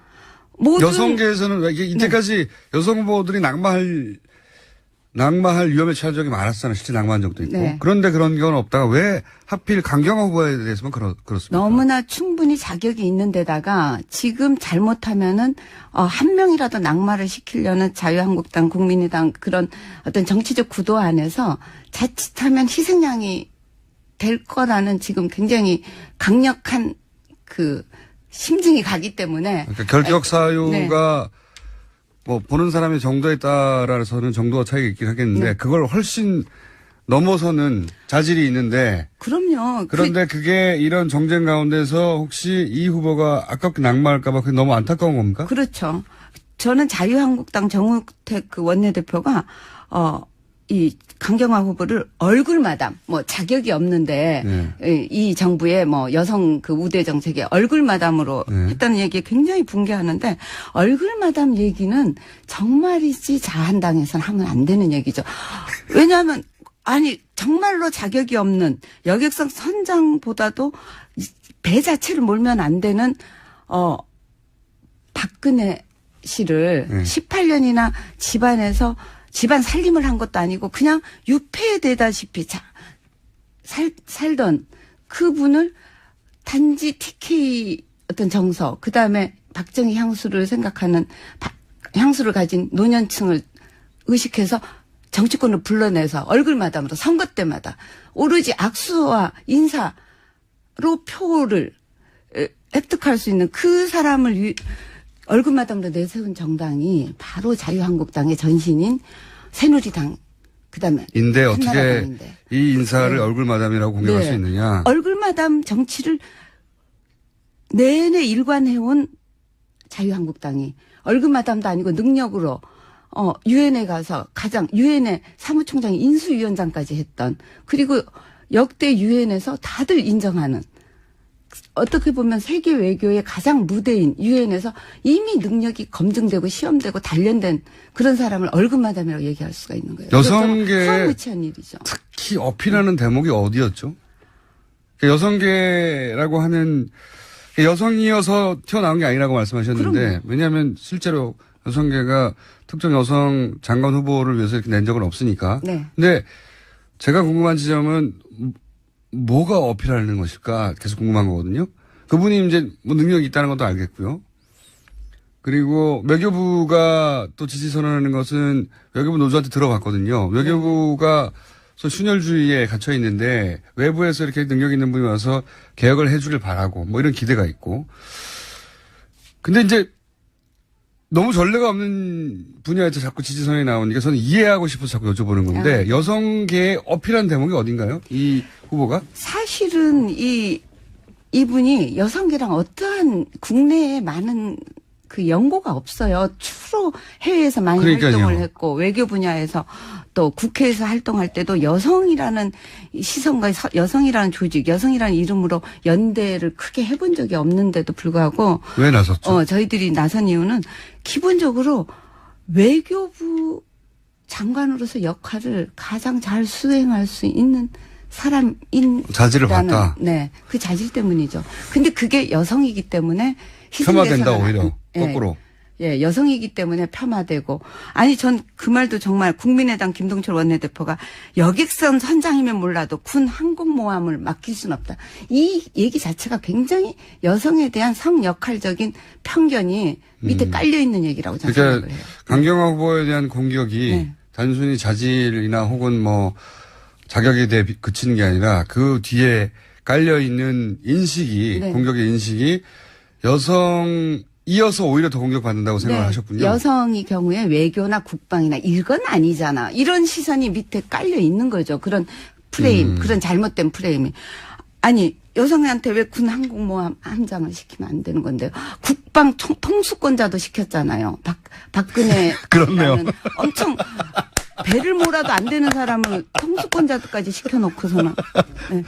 모든 여성계에서는 이때까지 여성 후보들이 낙마할 낙마할 위험에 처한 적이 많았잖아요. 실제 낙마한 적도 있고. 네. 그런데 그런 건 없다가 왜 하필 강경화 후보에 대해서만 그렇습니까? 너무나 충분히 자격이 있는 데다가 지금 잘못하면은 한 명이라도 낙마를 시키려는 자유한국당, 국민의당 그런 어떤 정치적 구도 안에서 자칫하면 희생양이 될 거라는 지금 굉장히 강력한 그 심증이 가기 때문에. 그러니까 결격 사유가 뭐 보는 사람의 정도에 따라서는 정도가 차이가 있긴 하겠는데 네. 그걸 훨씬 넘어서는 자질이 있는데 그럼요. 그런데 그게 이런 정쟁 가운데서 혹시 이 후보가 아깝게 낙마할까 봐 그게 너무 안타까운 겁니까? 그렇죠. 저는 자유한국당 정우택 그 원내대표가 이 강경화 후보를 얼굴마담 뭐 자격이 없는데 이 정부의 뭐 여성 그 우대 정책에 얼굴마담으로 했다는 얘기에 굉장히 붕괴하는데 얼굴마담 얘기는 정말이지 자한당에서는 하면 안 되는 얘기죠. 왜냐하면 아니 정말로 자격이 없는 여객선 선장보다도 배 자체를 몰면 안 되는 박근혜 씨를 18년이나 집안에서 집안 살림을 한 것도 아니고 그냥 유폐되다시피 살던 그분을 단지 TK 어떤 정서 그다음에 박정희 향수를 생각하는 향수를 가진 노년층을 의식해서 정치권을 불러내서 얼굴마담으로 선거 때마다 오로지 악수와 인사로 표를 획득할 수 있는 그 사람을 얼굴마담으로 내세운 정당이 바로 자유한국당의 전신인 새누리당 그다음에 인데 어떻게 한나라당인데. 이 인사를 얼굴마담이라고 공격할 수 있느냐. 얼굴마담 정치를 내내 일관해온 자유한국당이 얼굴마담도 아니고 능력으로 유엔에 가서 유엔의 사무총장 인수위원장까지 했던 그리고 역대 유엔에서 다들 인정하는 어떻게 보면 세계 외교의 가장 무대인 유엔에서 이미 능력이 검증되고 시험되고 단련된 그런 사람을 얼굴마담이라고 얘기할 수가 있는 거예요. 여성계 후무치한 일이죠. 특히 어필하는 대목이 어디였죠? 여성계라고 하는 여성이어서 튀어나온 게 아니라고 말씀하셨는데 그럼요. 왜냐하면 실제로 여성계가 특정 여성 장관 후보를 위해서 이렇게 낸 적은 없으니까. 네. 근데 제가 궁금한 지점은 뭐가 어필하는 것일까 계속 궁금한 거거든요. 그분이 이제 뭐 능력이 있다는 것도 알겠고요. 그리고 외교부가 또 지지 선언하는 것은 외교부 노조한테 들어봤거든요. 외교부가 순혈주의에 갇혀 있는데 외부에서 이렇게 능력 있는 분이 와서 개혁을 해주길 바라고 뭐 이런 기대가 있고. 근데 이제 너무 전례가 없는 분야에서 자꾸 지지 선언이 나오니까 저는 이해하고 싶어서 자꾸 여쭤보는 건데 여성계에 어필한 대목이 어딘가요? 이 후보가? 사실은 이분이 여성계랑 어떠한 국내에 많은 그 연고가 없어요. 주로 해외에서 많이 그러니까요. 활동을 했고 외교 분야에서 또 국회에서 활동할 때도 여성이라는 시선과 여성이라는 조직, 여성이라는 이름으로 연대를 크게 해본 적이 없는데도 불구하고 왜 나섰죠? 저희들이 나선 이유는 기본적으로 외교부 장관으로서 역할을 가장 잘 수행할 수 있는 사람인 자질을 봤다. 네, 그 자질 때문이죠. 근데 그게 여성이기 때문에 폄하된다 오히려 거꾸로. 예, 여성이기 때문에 폄하되고 아니 전 그 말도 정말 국민의당 김동철 원내대표가 여객선 선장이면 몰라도 군 항공모함을 맡길 수는 없다. 이 얘기 자체가 굉장히 여성에 대한 성역할적인 편견이 밑에 깔려 있는 얘기라고 저는 그러니까 생각을 해요. 강경화 후보에 대한 공격이 단순히 자질이나 혹은 뭐 자격에 대해 그치는 게 아니라 그 뒤에 깔려 있는 인식이 공격의 인식이 여성이어서 오히려 더 공격받는다고 생각을 하셨군요. 여성의 경우에 외교나 국방이나 이건 아니잖아. 이런 시선이 밑에 깔려 있는 거죠. 그런 프레임, 그런 잘못된 프레임이. 아니 여성한테 왜 군 항공모함 함장을 시키면 안 되는 건데요. 국방 통수권자도 시켰잖아요. 박근혜 그렇네요. 엄청 배를 몰아도 안 되는 사람을 통수권자도까지 시켜놓고서는. 네.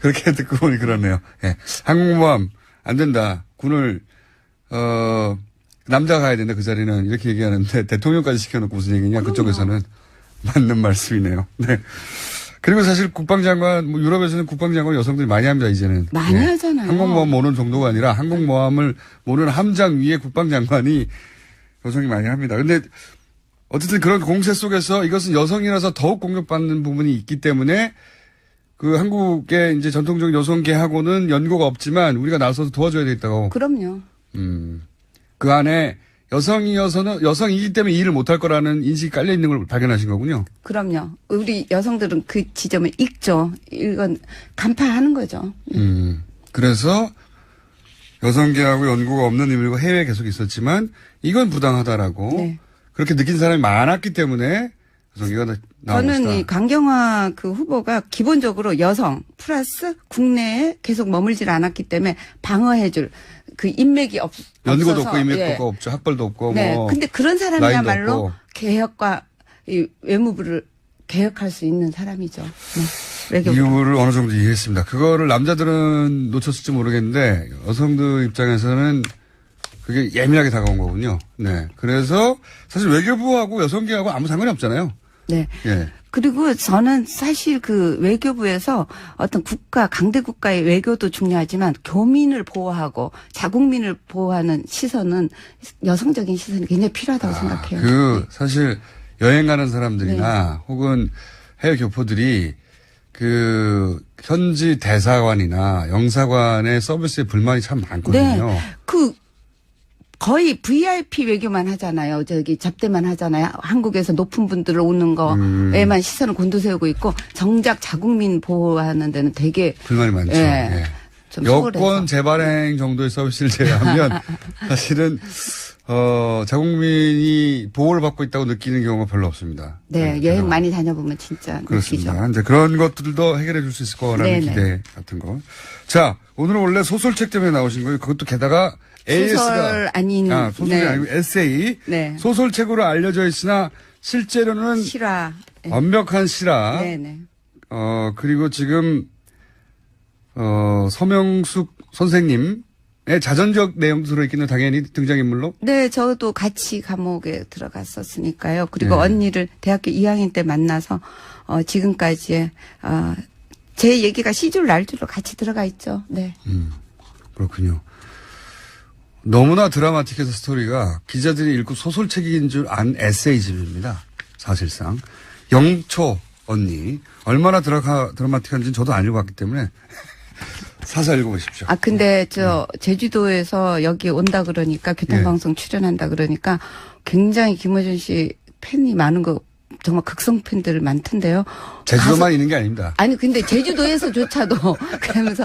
그렇게 듣고 보니 그렇네요. 예. 항공모함 안 된다. 군을 남자가 가야 된다 그 자리는 이렇게 얘기하는데 대통령까지 시켜놓고 무슨 얘기냐 그쪽에서는 맞는 말씀이네요. 네. 그리고 사실 국방장관 뭐 유럽에서는 국방장관 여성들이 많이 합니다 이제는. 많이 하잖아요. 항공모함 모는 정도가 아니라 항공모함을 모는 함장 위에 국방장관이 여성이 많이 합니다. 근데 어쨌든 그런 공세 속에서 이것은 여성이라서 더욱 공격받는 부분이 있기 때문에 그 한국의 이제 전통적인 여성계하고는 연고가 없지만 우리가 나서서 도와줘야 되겠다고. 그럼요. 그 안에 여성이기 때문에 일을 못할 거라는 인식이 깔려 있는 걸 발견하신 거군요. 그럼요. 우리 여성들은 그 지점을 읽죠. 이건 간파하는 거죠. 그래서 여성계하고 연고가 없는 의미고 해외에 계속 있었지만 이건 부당하다라고 네. 그렇게 느낀 사람이 많았기 때문에 여성계가 나온 저는 것이다. 이 강경화 그 후보가 기본적으로 여성 플러스 국내에 계속 머물질 않았기 때문에 방어해줄 그 인맥이 연고도 없어서. 없고 인맥도 예. 없고 학벌도 없고 네. 뭐. 근데 그런 라인도 사람이야말로 없고. 개혁과 이 외무부를 개혁할 수 있는 사람이죠. 네. 외교부. 이유를 어느 정도 이해했습니다. 그거를 남자들은 놓쳤을지 모르겠는데 여성들 입장에서는 그게 예민하게 다가온 거군요. 네. 그래서 사실 외교부하고 여성계하고 아무 상관이 없잖아요. 네. 예. 그리고 저는 사실 그 외교부에서 어떤 강대 국가의 외교도 중요하지만 교민을 보호하고 자국민을 보호하는 시선은 여성적인 시선이 굉장히 필요하다고 생각해요. 사실 여행 가는 사람들이나 혹은 해외 교포들이 그 현지 대사관이나 영사관의 서비스에 불만이 참 많거든요. 네. 거의 VIP 외교만 하잖아요. 접대만 하잖아요. 한국에서 높은 분들 오는 거에만 시선을 곤두세우고 있고 정작 자국민 보호하는 데는 되게 불만이 많죠. 예. 예. 좀 여권 소홀해서. 재발행 정도의 서비스를 제외하면 사실은 자국민이 보호를 받고 있다고 느끼는 경우가 별로 없습니다. 네, 여행 많이 다녀보면 진짜 그렇습니다. 느끼죠. 이제 그런 것들도 해결해 줄 수 있을 거라는 네네. 기대 같은 거. 자, 오늘은 원래 소설책 때문에 나오신 거예요. 그것도 게다가 AS가 소설 아닌 소설이 네. 아니고 에세이. 네. 소설책으로 알려져 있으나 실제로는 실화. 네. 완벽한 실화. 네네. 그리고 지금 서명숙 선생님의 자전적 내용도 들어있기는 당연히 등장인물로. 네, 저도 같이 감옥에 들어갔었으니까요. 그리고 네. 언니를 대학교 2학년 때 만나서 지금까지 제 얘기가 시줄 날줄로 같이 들어가 있죠. 네. 그렇군요. 너무나 드라마틱해서 스토리가 기자들이 읽고 소설책인 줄 안 에세이집입니다. 사실상. 영초 언니. 얼마나 드라마틱한지는 저도 안 읽어봤기 때문에 사서 읽어보십시오. 근데 제주도에서 여기 온다 그러니까 교통방송 출연한다 그러니까 굉장히 김어준 씨 팬이 많은 거 정말 극성 팬들 많던데요. 제주도만 있는 게 아닙니다. 아니 근데 제주도에서조차도 그러면서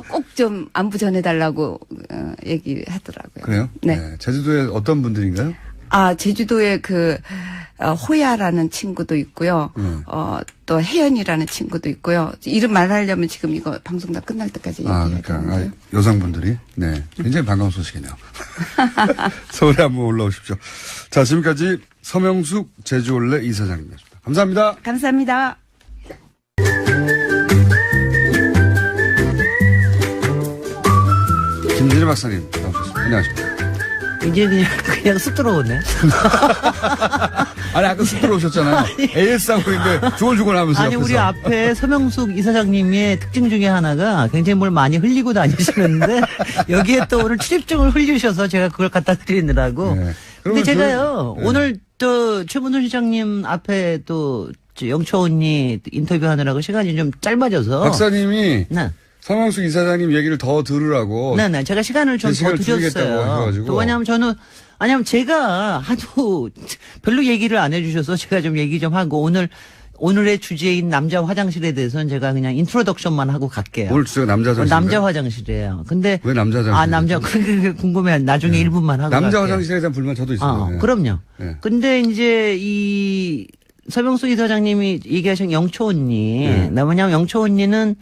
꼭 좀 안부 전해달라고 얘기하더라고요. 그래요? 네. 제주도에 어떤 분들인가요? 제주도에 호야라는 친구도 있고요. 또 혜연이라는 친구도 있고요. 이름 말하려면 지금 이거 방송 다 끝날 때까지 얘기해야 되는데요. 여성분들이. 네. 굉장히 반가운 소식이네요. 서울에 한번 올라오십시오. 자, 지금까지 서명숙 제주올레 이사장님이었습니다. 감사합니다. 감사합니다. 김진애 박사님 나오셨습니다. 안녕하십니까. 이제 그냥 쑥 들어오네. 아니, 아까 쑥 들어오셨잖아요. AS 하고 있는데 주골주골 하면서. 아니, 우리 앞에 서명숙 이사장님의 특징 중에 하나가 굉장히 뭘 많이 흘리고 다니시는데 여기에 또 오늘 출입증을 흘리셔서 제가 그걸 갖다 드리느라고. 네. 근데 그러면 제가요, 네. 오늘 또 최문순 시장님 앞에 또 영초 언니 인터뷰하느라고 시간이 좀 짧아져서. 박사님이 네. 서명숙 이사장님 얘기를 더 들으라고. 네. 제가 시간을 좀 더 시간을 줄이겠다고 드렸어요. 해가지고. 또 왜냐면 제가 하도 별로 얘기를 안 해주셔서 제가 좀 얘기 좀 하고 오늘의 주제인 남자 화장실에 대해서는 제가 그냥 인트로덕션만 하고 갈게요. 오늘 주제가 남자 화장실. 남자 화장실이에요. 근데 왜 남자 화장실? 남자 그게 궁금해. 나중에 1분만 하고 남자 갈게요. 화장실에 대한 불만 저도 있어요. 네. 그럼요. 네. 근데 이제 이 서명숙 이사장님이 얘기하신 영초 언니, 네. 뭐냐면 영초 언니는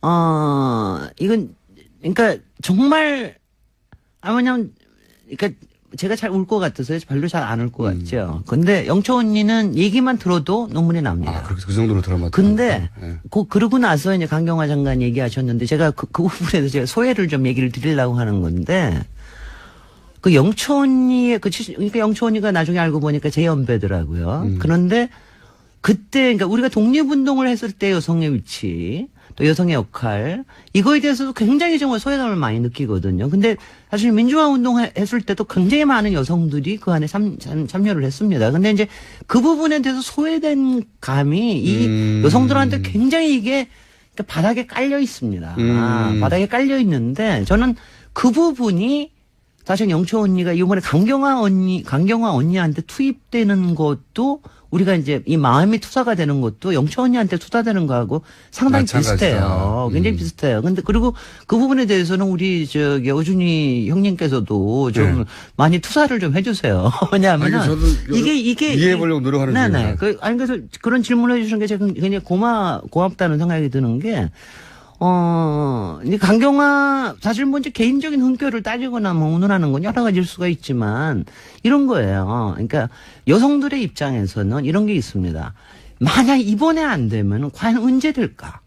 이건 그러니까 정말 뭐냐면 그러니까 제가 잘 울 것 같아서요. 별로 잘 안 울 것 같죠. 근데 영초 언니는 얘기만 들어도 눈물이 납니다. 그 정도로 드라마틱. 근데 네. 그러고 나서 이제 강경화 장관 얘기하셨는데 제가 그 부분에서 제가 소회를 좀 얘기를 드리려고 하는 건데 그 영초 언니의 그러니까 영초 언니가 나중에 알고 보니까 제 연배더라고요. 그런데 그때 그러니까 우리가 독립운동을 했을 때 여성의 위치 또 여성의 역할 이거에 대해서도 굉장히 정말 소외감을 많이 느끼거든요. 근데 사실 민주화 운동했을 때도 굉장히 많은 여성들이 그 안에 참여를 했습니다. 근데 이제 그 부분에 대해서 소외된 감이 이 여성들한테 굉장히 이게 바닥에 깔려 있습니다. 바닥에 깔려 있는데 저는 그 부분이 사실 영초 언니가 이번에 강경화 언니한테 투입되는 것도 우리가 이제 이 마음이 투사가 되는 것도 영초 언니한테 투사되는 거하고 상당히 마찬가지다. 비슷해요. 굉장히 비슷해요. 근데 그리고 그 부분에 대해서는 우리 오준희 형님께서도 좀 네. 많이 투사를 좀 해주세요. 왜냐하면 아니, 저도 이게 이해해보려고 노력하는 네네. 중입니다. 아니 그래서 그런 질문을 해주시는 게 제가 굉장히 고맙다는 생각이 드는 게. 이 강경화, 사실 뭐 이제 개인적인 흥결을 따지거나 뭐 운운하는 건 여러 가지일 수가 있지만 이런 거예요. 그러니까 여성들의 입장에서는 이런 게 있습니다. 만약 이번에 안 되면 과연 언제 될까?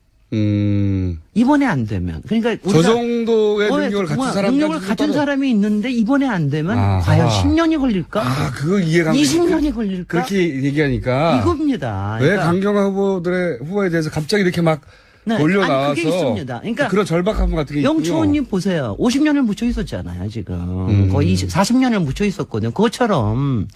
이번에 안 되면. 그러니까 저 정도의 능력을 능력을 갖춘 사람이 있는데 이번에 안 되면 과연 10년이 걸릴까? 그거 이해가 20년이 걸릴까? 그렇게 얘기하니까. 이겁니다. 왜 그러니까 강경화 후보에 대해서 갑자기 이렇게 막 네. 올려 아니, 나와서 그게 있습니다. 그러니까 그런 절박함 같은 게 영초원님 보세요. 50년을 묻혀 있었잖아요, 지금. 거의 40년을 묻혀 있었거든요. 그것처럼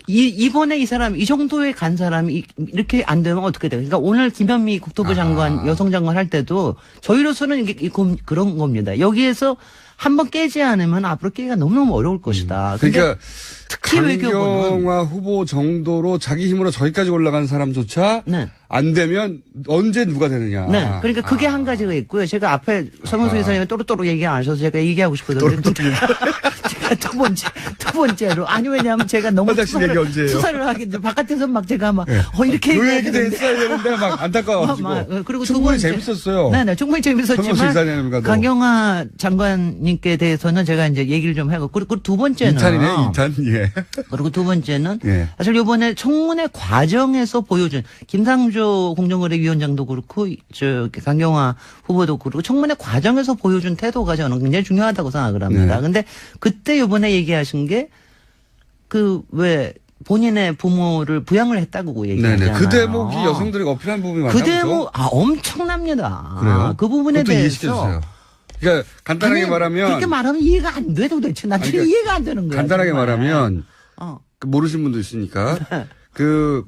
이번에 이 사람, 이 정도에 간 사람이 이렇게 안 되면 어떻게 돼요? 그러니까 오늘 김현미 국토부 장관, 여성 장관 할 때도 저희로서는 이게 그런 겁니다. 여기에서 한번 깨지 않으면 앞으로 깨기가 너무너무 어려울 것이다. 그러니까 특히 외교부는 강경화 후보 정도로 자기 힘으로 저기까지 올라간 사람조차 네. 안 되면 언제 누가 되느냐. 네. 그러니까 그게 한 가지가 있고요. 제가 앞에 서명수 이사님이 또르또르 얘기 안 하셔서 제가 얘기하고 싶거든요. 제가 두 번째로. 아니, 왜냐하면 제가 너무 화장실 얘기 언제예요? 투사를 하겠는데 바깥에서 막 제가 막, 이렇게 그 얘기해야 얘기도 되는데. 했어야 되는데 막 안타까워가지고. 그리고 충분히 재밌었어요. 네네, 충분히 서명수 재밌었지만. 이사님과도. 강경화 장관님께 대해서는 제가 이제 얘기를 좀 하고. 그리고 두 번째는. 2탄이네, 예. 그리고 두 번째는. 예. 사실 요번에 청문회 과정에서 보여준 김상조 공정거래위원장도 그렇고 강경화 후보도 그렇고 청문회 과정에서 보여준 태도가 저는 굉장히 중요하다고 생각을 합니다. 네. 근데 그때 요번에 얘기하신 게 왜 본인의 부모를 부양을 했다고 얘기하잖아요. 그 대목이 여성들이 어필한 부분이 많나요? 그 대목 엄청납니다. 그래요? 그 부분에 그것도 대해서 이해시켜주세요. 그러니까 간단하게 아니, 말하면 그렇게 말하면 이해가 안 돼 도대체. 난 그러니까 이해가 안 되는 거야. 간단하게 정말. 말하면 어. 모르시는 분도 있으니까 그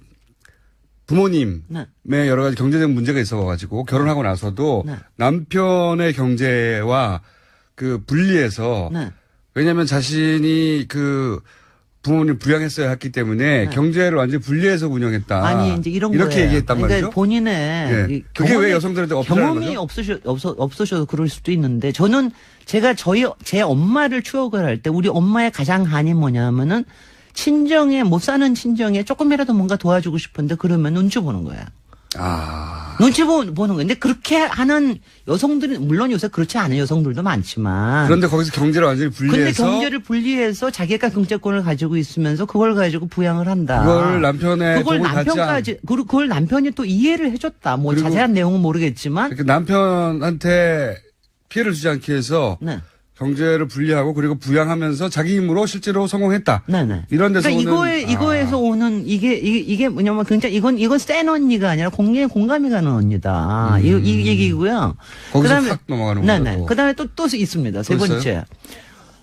부모님의 네. 여러 가지 경제적 문제가 있어가지고 결혼하고 나서도 네. 남편의 경제와 그 분리해서 네. 왜냐하면 자신이 그 부모님 부양했어야 했기 때문에 경제를 완전히 분리해서 운영했다. 아니 이제 이렇게 거예요. 얘기했단 그러니까 말이죠. 본인의 예. 이 그게 왜 여성들한테 어필하는 경험이 거죠? 없으셔서 그럴 수도 있는데 저는 제가 제 엄마를 추억을 할 때 우리 엄마의 가장 한이 뭐냐면은 친정에 못 사는 친정에 조금이라도 뭔가 도와주고 싶은데 그러면 눈치 보는 거야. 눈치 보는 거예요. 근데 그렇게 하는 여성들은 물론 요새 그렇지 않은 여성들도 많지만 그런데 거기서 경제를 완전히 근데 분리해서 경제를 분리해서 자기가 경제권을 가지고 있으면서 그걸 가지고 부양을 한다. 그걸 남편의 그걸 도움을 받지 남편까지 그리고 그걸 남편이 또 이해를 해줬다. 뭐 그리고 자세한 내용은 모르겠지만 이렇게 남편한테 피해를 주지 않기 위해서 네. 경제를 분리하고 그리고 부양하면서 자기 힘으로 실제로 성공했다. 네네. 이런 데서 그러니까 오는 이거에서 오는 이게 뭐냐면 굉장히 이건 센 언니가 아니라 굉장히 공감이 가는 언니다. 이 얘기고요. 거기서 그다음에 확 넘어가는구나. 네네. 또. 그다음에 또 있습니다. 세 또 있어요? 번째.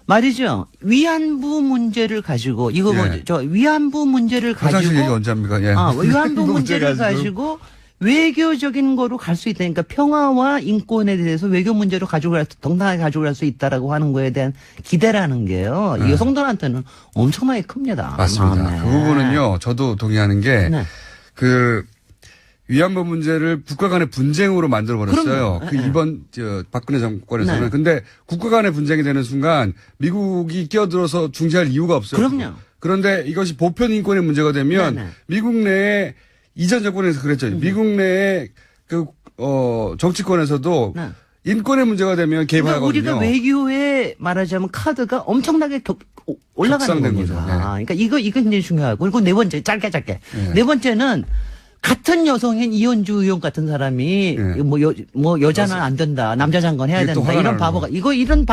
말이죠. 위안부 문제를 가지고 이거 예. 위안부 문제를 화장실 가지고 얘기 언제 합니까? 예. 위안부 문제를 가지고 외교적인 거로 갈 수 있다. 그러니까 평화와 인권에 대해서 외교 문제로 정당하게 가져갈 수 있다라고 하는 거에 대한 기대라는 게요. 이 여성들한테는 엄청나게 큽니다. 맞습니다. 마음에. 그 부분은요, 저도 동의하는 게, 네. 위안부 문제를 국가 간의 분쟁으로 만들어버렸어요. 그럼요. 이번, 박근혜 정권에서는. 네. 근데 국가 간의 분쟁이 되는 순간 미국이 끼어들어서 중재할 이유가 없어요. 그럼요. 그런데 이것이 보편 인권의 문제가 되면 네네. 미국 내에 이전 정권에서 그랬죠. 미국 내에 정치권에서도 네. 인권의 문제가 되면 그러니까 개입하거든요. 우리가 외교에 말하자면 카드가 엄청나게 올라가는 격상된 겁니다. 거죠. 네. 그러니까 이거 굉장히 중요하고 그리고 네 번째 짧게. 네 번째는 같은 여성인 이현주 의원 같은 사람이 여자는 안 된다. 남자 장관 해야 이게 또 된다. 화가 이런 나는 바보가 이런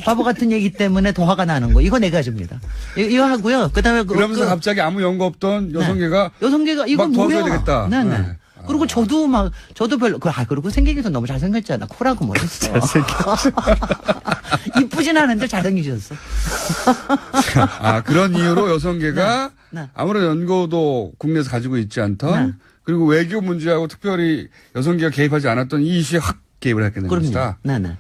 바보 같은 얘기 때문에 더 화가 나는 거. 이거 네 가지입니다. 이거 하고요. 그다음에 그러면서 갑자기 아무 연고 없던 여성계가 여성계가 이거 막 도와줘야 뭐야? 되겠다. 네네. 네. 그리고 저도 별로, 그리고 생기기도 너무 잘생겼잖아. 코라고 멋있어. 이쁘진 않은데 잘생기셨어. 그런 이유로 여성계가 네. 아무런 연고도 국내에서 가지고 있지 않던 네. 그리고 외교 문제하고 특별히 여성계가 개입하지 않았던 이 이슈에 확 개입을 했게 된 그럼요. 것이다. 네네.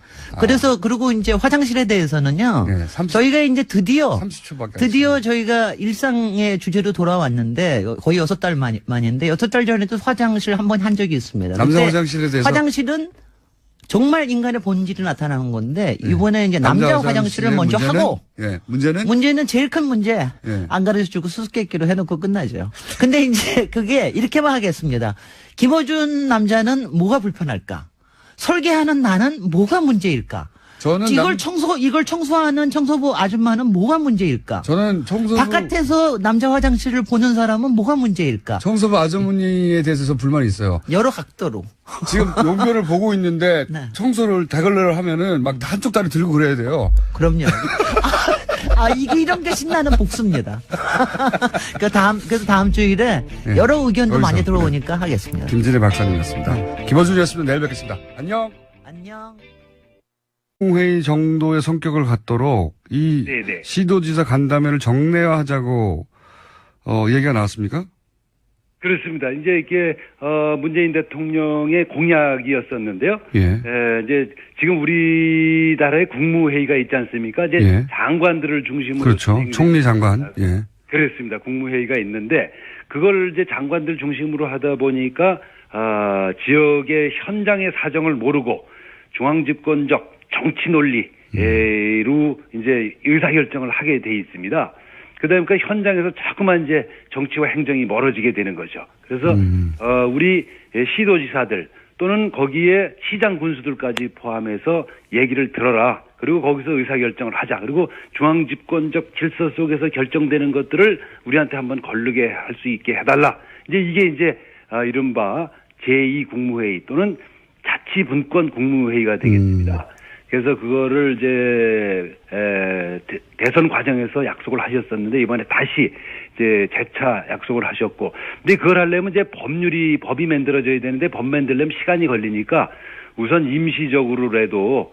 그래서, 그리고 이제 화장실에 대해서는요. 네, 저희가 이제 드디어 30초밖에 저희가 일상의 주제로 돌아왔는데 거의 6달 만인데 6달 전에도 화장실 한 번 한 적이 있습니다. 남자 그때 화장실에 대해서 화장실은 정말 인간의 본질이 나타나는 건데 이번에 이제 남자 화장실을 먼저 문제는, 하고 문제는 제일 큰 문제 안 가르쳐주고 수수께끼로 해놓고 끝나죠. 근데 이제 그게 이렇게만 하겠습니다. 김어준 남자는 뭐가 불편할까? 설계하는 나는 뭐가 문제일까? 저는 이걸 청소하는 청소부 아줌마는 뭐가 문제일까? 저는 청소부 바깥에서 남자 화장실을 보는 사람은 뭐가 문제일까? 청소부 아주머니에 대해서 불만이 있어요. 여러 각도로. 지금 용변을 보고 있는데 네. 청소를 대걸레를 하면은 막 한쪽 다리 들고 그래야 돼요. 그럼요. 이게 이런 게 신나는 복수입니다. 그래서 다음 주일에 네. 여러 의견도 많이 여기서, 들어오니까 하겠습니다. 김진애 박사님이었습니다. 김어준이었습니다. 내일 뵙겠습니다. 안녕. 안녕. 회의 정도의 성격을 갖도록 이 네네. 시도지사 간담회를 정례화하자고 얘기가 나왔습니까? 그렇습니다. 이제 이게 문재인 대통령의 공약이었었는데요. 예. 이제 지금 우리나라에 국무회의가 있지 않습니까? 이제 예. 장관들을 중심으로 그렇죠. 진행되는 총리 장관. 예. 그렇습니다. 국무회의가 있는데 그걸 이제 장관들 중심으로 하다 보니까 지역의 현장의 사정을 모르고 중앙집권적 정치 논리로 이제 의사결정을 하게 돼 있습니다. 그다음에 그 현장에서 자꾸만 이제 정치와 행정이 멀어지게 되는 거죠. 그래서 우리 시도지사들 또는 거기에 시장 군수들까지 포함해서 얘기를 들어라. 그리고 거기서 의사결정을 하자. 그리고 중앙집권적 질서 속에서 결정되는 것들을 우리한테 한번 거르게 할 수 있게 해달라. 이게 이제 이른바 제2국무회의 또는 자치분권 국무회의가 되겠습니다. 그래서 그거를 이제 대선 과정에서 약속을 하셨었는데 이번에 다시 이제 재차 약속을 하셨고, 근데 그걸 하려면 이제 법이 만들어져야 되는데 법 만들려면 시간이 걸리니까 우선 임시적으로라도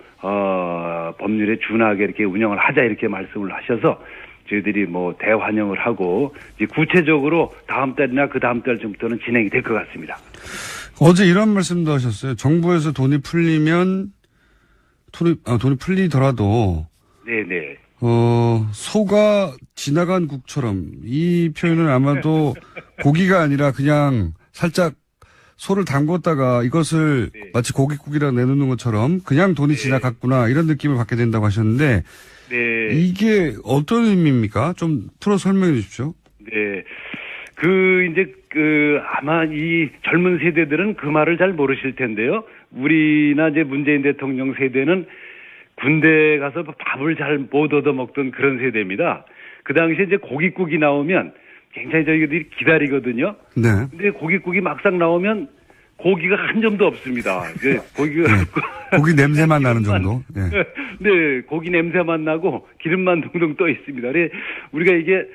법률에 준하게 이렇게 운영을 하자 이렇게 말씀을 하셔서 저희들이 뭐 대환영을 하고 이제 구체적으로 다음 달이나 그 다음 달쯤부터는 진행이 될 것 같습니다. 어제 이런 말씀도 하셨어요. 정부에서 돈이 풀리면 돈이 풀리더라도 네네. 소가 지나간 국처럼 이 표현은 아마도 고기가 아니라 그냥 살짝 소를 담궜다가 이것을 마치 고깃국이라 내놓는 것처럼 그냥 돈이 지나갔구나 이런 느낌을 받게 된다고 하셨는데 네. 이게 어떤 의미입니까? 좀 풀어 설명해 주십시오. 네. 아마 이 젊은 세대들은 그 말을 잘 모르실 텐데요. 우리나 이제 문재인 대통령 세대는 군대 가서 밥을 잘 못 얻어 먹던 그런 세대입니다. 그 당시에 이제 고깃국이 나오면 굉장히 저희들이 기다리거든요. 네. 근데 고깃국이 막상 나오면 고기가 한 점도 없습니다. 이제 고기가 고기 냄새만 나는 정도. 네. 네, 고기 냄새만 나고 기름만 동동 떠 있습니다. 우리가 이게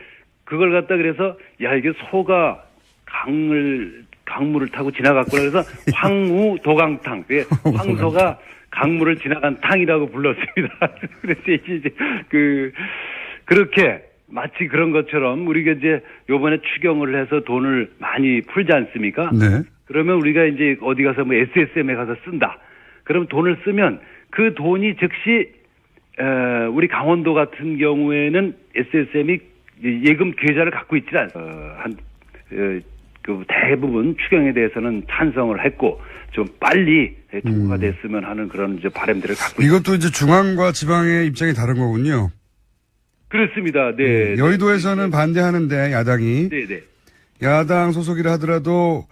그걸 갖다 그래서 이게 소가 강물을 타고 지나갔구나 그래서 황우 도강탕. 황소가 강물을 지나간 탕이라고 불렀습니다. 그래서 이제 그렇게 마치 그런 것처럼 우리가 이제 요번에 추경을 해서 돈을 많이 풀지 않습니까? 네. 그러면 우리가 이제 어디 가서 뭐 SSM에 가서 쓴다. 그럼 돈을 쓰면 그 돈이 즉시 우리 강원도 같은 경우에는 SSM이 예금 계좌를 갖고 있지 그 대부분 추경에 대해서는 찬성을 했고 좀 빨리 통과가 됐으면 하는 그런 이제 바람들을 갖고 있습니다. 이것도 이제 중앙과 지방의 입장이 다른 거군요. 그렇습니다. 네. 여의도에서는 반대하는데 야당이 네. 야당 소속이라 하더라도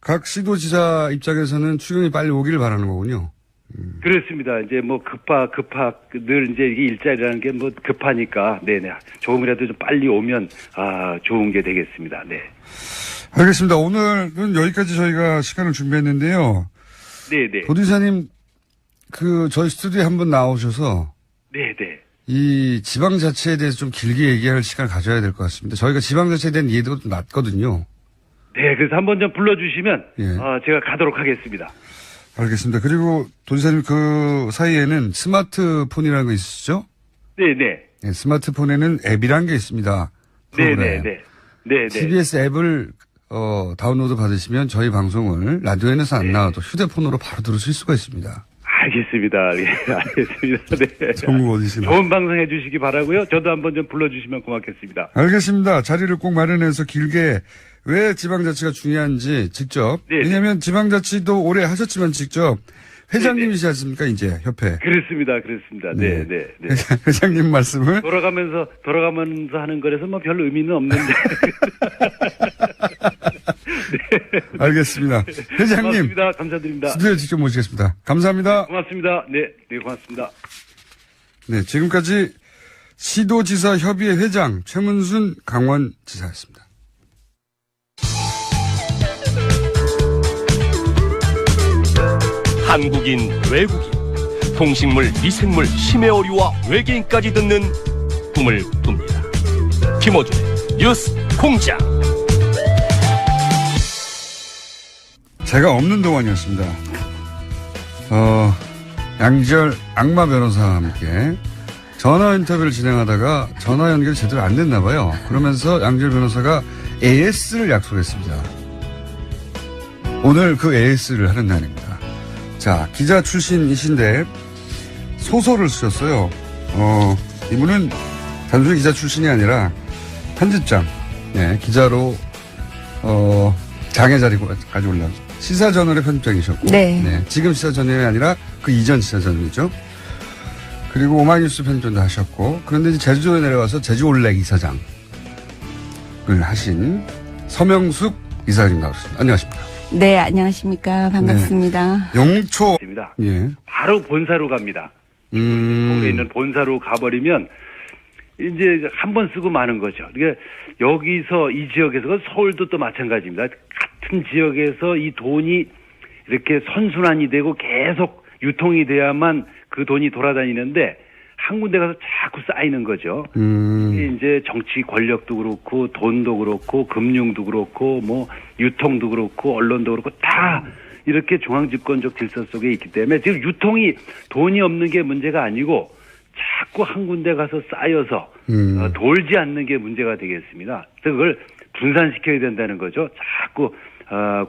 각 시도지사 입장에서는 추경이 빨리 오기를 바라는 거군요. 그렇습니다. 이제 뭐 늘 이제 이게 일자리라는 게 뭐 급하니까 네네 조금이라도 좀 빨리 오면 좋은 게 되겠습니다. 네. 알겠습니다. 오늘은 여기까지 저희가 시간을 준비했는데요. 네네. 도지사님 저희 스튜디오에 한번 나오셔서 네네. 이 지방자치에 대해서 좀 길게 얘기할 시간을 가져야 될 것 같습니다. 저희가 지방자치에 대한 이해도가 좀 낮거든요. 네, 그래서 한번 좀 불러주시면 예. 제가 가도록 하겠습니다. 알겠습니다. 그리고 도지사님 그 사이에는 스마트폰이라는 거 있으시죠? 네네. 네, 스마트폰에는 앱이란 게 있습니다. 프로그램. 네네. TBS 앱을 다운로드 받으시면 저희 방송을 라디오에서 안 나와도 휴대폰으로 바로 들으실 수가 있습니다. 알겠습니다. 예, 알겠습니다. 네. 전국 어디시나. 좋은 방송 해주시기 바라고요. 저도 한번 좀 불러주시면 고맙겠습니다. 알겠습니다. 자리를 꼭 마련해서 길게 왜 지방자치가 중요한지 직접. 네네. 왜냐하면 지방자치도 오래 하셨지만 직접 회장님이시지 않습니까? 이제 협회. 그렇습니다. 네. 회장님 말씀을. 돌아가면서 하는 거라서 뭐 별 의미는 없는데. 네. 알겠습니다. 회장님. 고맙습니다. 감사드립니다. 스튜디오에 직접 모시겠습니다. 감사합니다. 고맙습니다. 네, 고맙습니다. 네, 지금까지 시도지사 협의회 회장 최문순 강원지사였습니다. 한국인, 외국인, 동식물, 미생물, 심해 어류와 외계인까지 듣는 꿈을 꿉니다. 김어준의 뉴스 공장. 제가 없는 동안이었습니다. 양지열 악마 변호사와 함께 전화 인터뷰를 진행하다가 전화 연결이 제대로 안 됐나 봐요. 그러면서 양지열 변호사가 AS를 약속했습니다. 오늘 그 AS를 하는 날입니다. 자, 기자 출신이신데 소설을 쓰셨어요. 이분은 단순히 기자 출신이 아니라 편집장, 네, 기자로 장애 자리까지 올라왔죠. 시사저널의 편집장이셨고, 네. 지금 시사저널이 아니라 그 이전 시사저널이죠. 그리고 오마이뉴스 편집장도 하셨고, 그런데 이제 제주도에 내려와서 제주올렉 이사장을 하신 서명숙 이사장님 나오셨습니다. 안녕하십니까? 네, 안녕하십니까. 반갑습니다. 용초. 입니다. 예. 바로 본사로 갑니다. 서울에 있는 본사로 가버리면 이제 한 번 쓰고 마는 거죠. 그러니까 여기서 이 지역에서 서울도 또 마찬가지입니다. 같은 지역에서 이 돈이 이렇게 선순환이 되고 계속 유통이 돼야만 그 돈이 돌아다니는데 한 군데 가서 자꾸 쌓이는 거죠. 이게 이제 정치 권력도 그렇고 돈도 그렇고 금융도 그렇고 뭐 유통도 그렇고 언론도 그렇고 다 이렇게 중앙집권적 질서 속에 있기 때문에 지금 유통이 돈이 없는 게 문제가 아니고 자꾸 한 군데 가서 쌓여서 돌지 않는 게 문제가 되겠습니다. 그래서 그걸 분산시켜야 된다는 거죠. 자꾸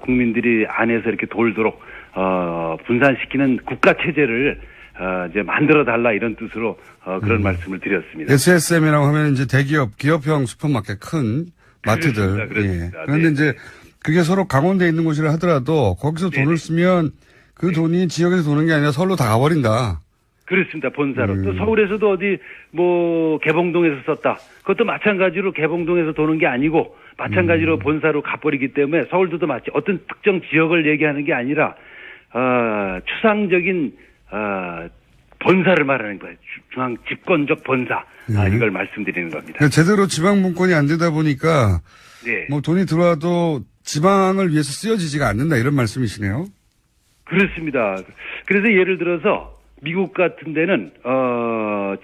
국민들이 안에서 이렇게 돌도록 분산시키는 국가 체제를 이제 만들어 달라 이런 뜻으로 그런 말씀을 드렸습니다. SSM이라고 하면 이제 대기업, 기업형 슈퍼마켓 큰 마트들. 그렇습니다. 예. 그런데 네. 이제 그게 서로 강원도에 있는 곳이라 하더라도 거기서 돈을 쓰면 그 돈이 지역에서 도는 게 아니라 서울로 다 가버린다. 그렇습니다. 본사로. 또 서울에서도 어디 뭐 개봉동에서 썼다. 그것도 마찬가지로 개봉동에서 도는 게 아니고 마찬가지로 본사로 가버리기 때문에 서울도 마치 어떤 특정 지역을 얘기하는 게 아니라 추상적인 본사를 말하는 거예요. 중앙 집권적 본사. 이걸 말씀드리는 겁니다. 그러니까 제대로 지방 분권이 안 되다 보니까 네. 뭐 돈이 들어와도 지방을 위해서 쓰여지지가 않는다 이런 말씀이시네요. 그렇습니다. 그래서 예를 들어서 미국 같은 데는